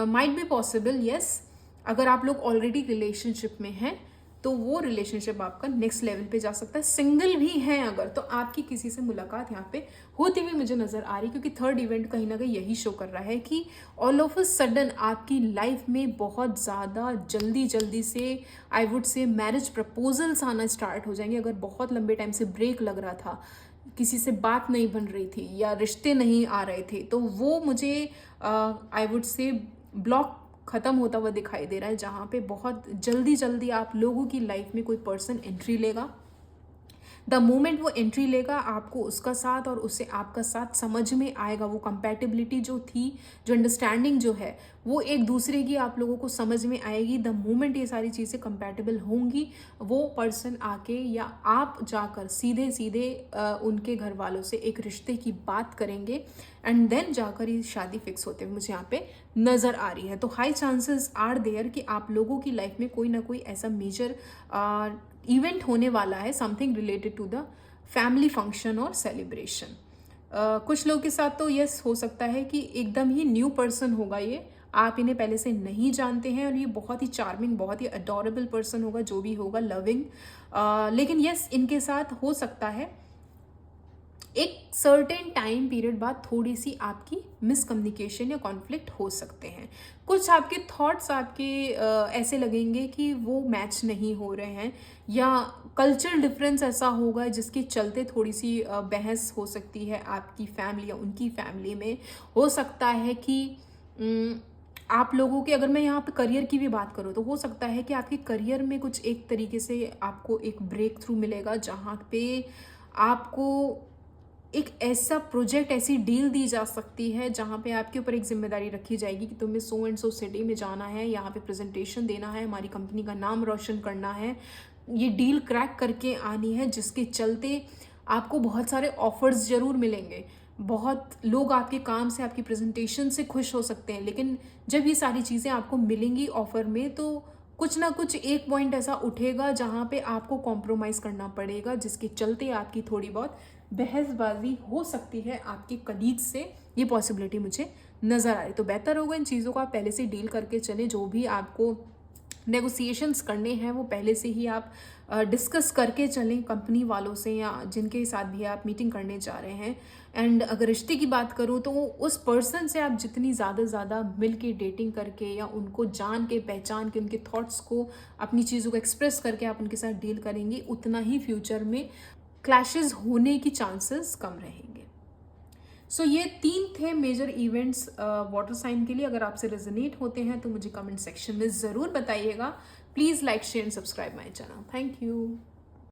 might be possible, yes, अगर आप लोग ऑलरेडी रिलेशनशिप में हैं तो वो रिलेशनशिप आपका नेक्स्ट लेवल पे जा सकता है। सिंगल भी हैं अगर, तो आपकी किसी से मुलाकात यहाँ पे होती हुई मुझे नज़र आ रही, क्योंकि थर्ड इवेंट कहीं ना कहीं यही शो कर रहा है कि ऑल ऑफ अ सडन आपकी लाइफ में बहुत ज़्यादा जल्दी से आई वुड से मैरिज प्रपोजल्स आना स्टार्ट हो जाएंगे। अगर बहुत लंबे टाइम से ब्रेक लग रहा था, किसी से बात नहीं बन रही थी या रिश्ते नहीं आ रहे थे, तो वो मुझे आई वुड से ब्लॉक ख़त्म होता हुआ दिखाई दे रहा है, जहाँ पे बहुत जल्दी आप लोगों की लाइफ में कोई पर्सन एंट्री लेगा। द मोमेंट वो एंट्री लेगा, आपको उसका साथ और उससे आपका साथ समझ में आएगा। वो कंपैटिबिलिटी जो थी, जो अंडरस्टैंडिंग जो है, वो एक दूसरे की आप लोगों को समझ में आएगी। द मोमेंट ये सारी चीज़ें कंपैटिबल होंगी, वो पर्सन आके या आप जाकर सीधे उनके घर वालों से एक रिश्ते की बात करेंगे, एंड देन जाकर ये शादी फिक्स होते हुए मुझे यहाँ पे नज़र आ रही है। तो हाई चांसेस आर देयर कि आप लोगों की लाइफ में कोई ना कोई ऐसा मेजर इवेंट होने वाला है, something related to the family function और सेलिब्रेशन। कुछ लोगों के साथ तो यस हो सकता है कि एकदम ही न्यू पर्सन होगा, ये आप इन्हें पहले से नहीं जानते हैं, और ये बहुत ही चार्मिंग, बहुत ही अडोरेबल पर्सन होगा, जो भी होगा लविंग। लेकिन यस, इनके साथ हो सकता है एक सर्टेन टाइम पीरियड बाद थोड़ी सी आपकी मिसकम्युनिकेशन या कॉन्फ्लिक्ट हो सकते हैं। कुछ आपके थॉट्स आपके ऐसे लगेंगे कि वो मैच नहीं हो रहे हैं, या कल्चरल डिफरेंस ऐसा होगा जिसके चलते थोड़ी सी बहस हो सकती है आपकी फैमिली या उनकी फैमिली में। हो सकता है कि आप लोगों के, अगर मैं यहाँ पे करियर की भी बात करूँ, तो हो सकता है कि आपके करियर में कुछ एक तरीके से आपको एक ब्रेक थ्रू मिलेगा, जहाँ पे आपको एक ऐसा प्रोजेक्ट, ऐसी डील दी जा सकती है जहाँ पे आपके ऊपर एक जिम्मेदारी रखी जाएगी कि तुम्हें सो एंड सो सिटी में जाना है, यहाँ पे प्रेजेंटेशन देना है, हमारी कंपनी का नाम रोशन करना है, ये डील क्रैक करके आनी है, जिसके चलते आपको बहुत सारे ऑफर्स ज़रूर मिलेंगे। बहुत लोग आपके काम से, आपकी प्रेजेंटेशन से खुश हो सकते हैं, लेकिन जब ये सारी चीज़ें आपको मिलेंगी ऑफर में, तो कुछ ना कुछ एक पॉइंट ऐसा उठेगा जहाँ पे आपको कॉम्प्रोमाइज़ करना पड़ेगा, जिसके चलते आपकी थोड़ी बहुत बहसबाजी हो सकती है आपके कलीग से, ये पॉसिबिलिटी मुझे नज़र आ रही। तो बेहतर होगा इन चीज़ों को आप पहले से डील करके चलें। जो भी आपको नेगोशिएशंस करने हैं वो पहले से ही आप डिस्कस करके चलें कंपनी वालों से या जिनके साथ भी आप मीटिंग करने जा रहे हैं। एंड अगर रिश्ते की बात करूँ तो उस पर्सन से आप जितनी ज़्यादा मिल के डेटिंग करके या उनको जान के पहचान के उनके थॉट्स को अपनी चीज़ों को एक्सप्रेस करके आप उनके साथ डील करेंगे, उतना ही फ्यूचर में क्लैशेस होने की चांसेस कम रहेंगे। सो ये 3 थे मेजर इवेंट्स वाटर साइन के लिए। अगर आपसे रेजोनेट होते हैं तो मुझे कमेंट सेक्शन में ज़रूर बताइएगा। Please like share and subscribe my channel. Thank you.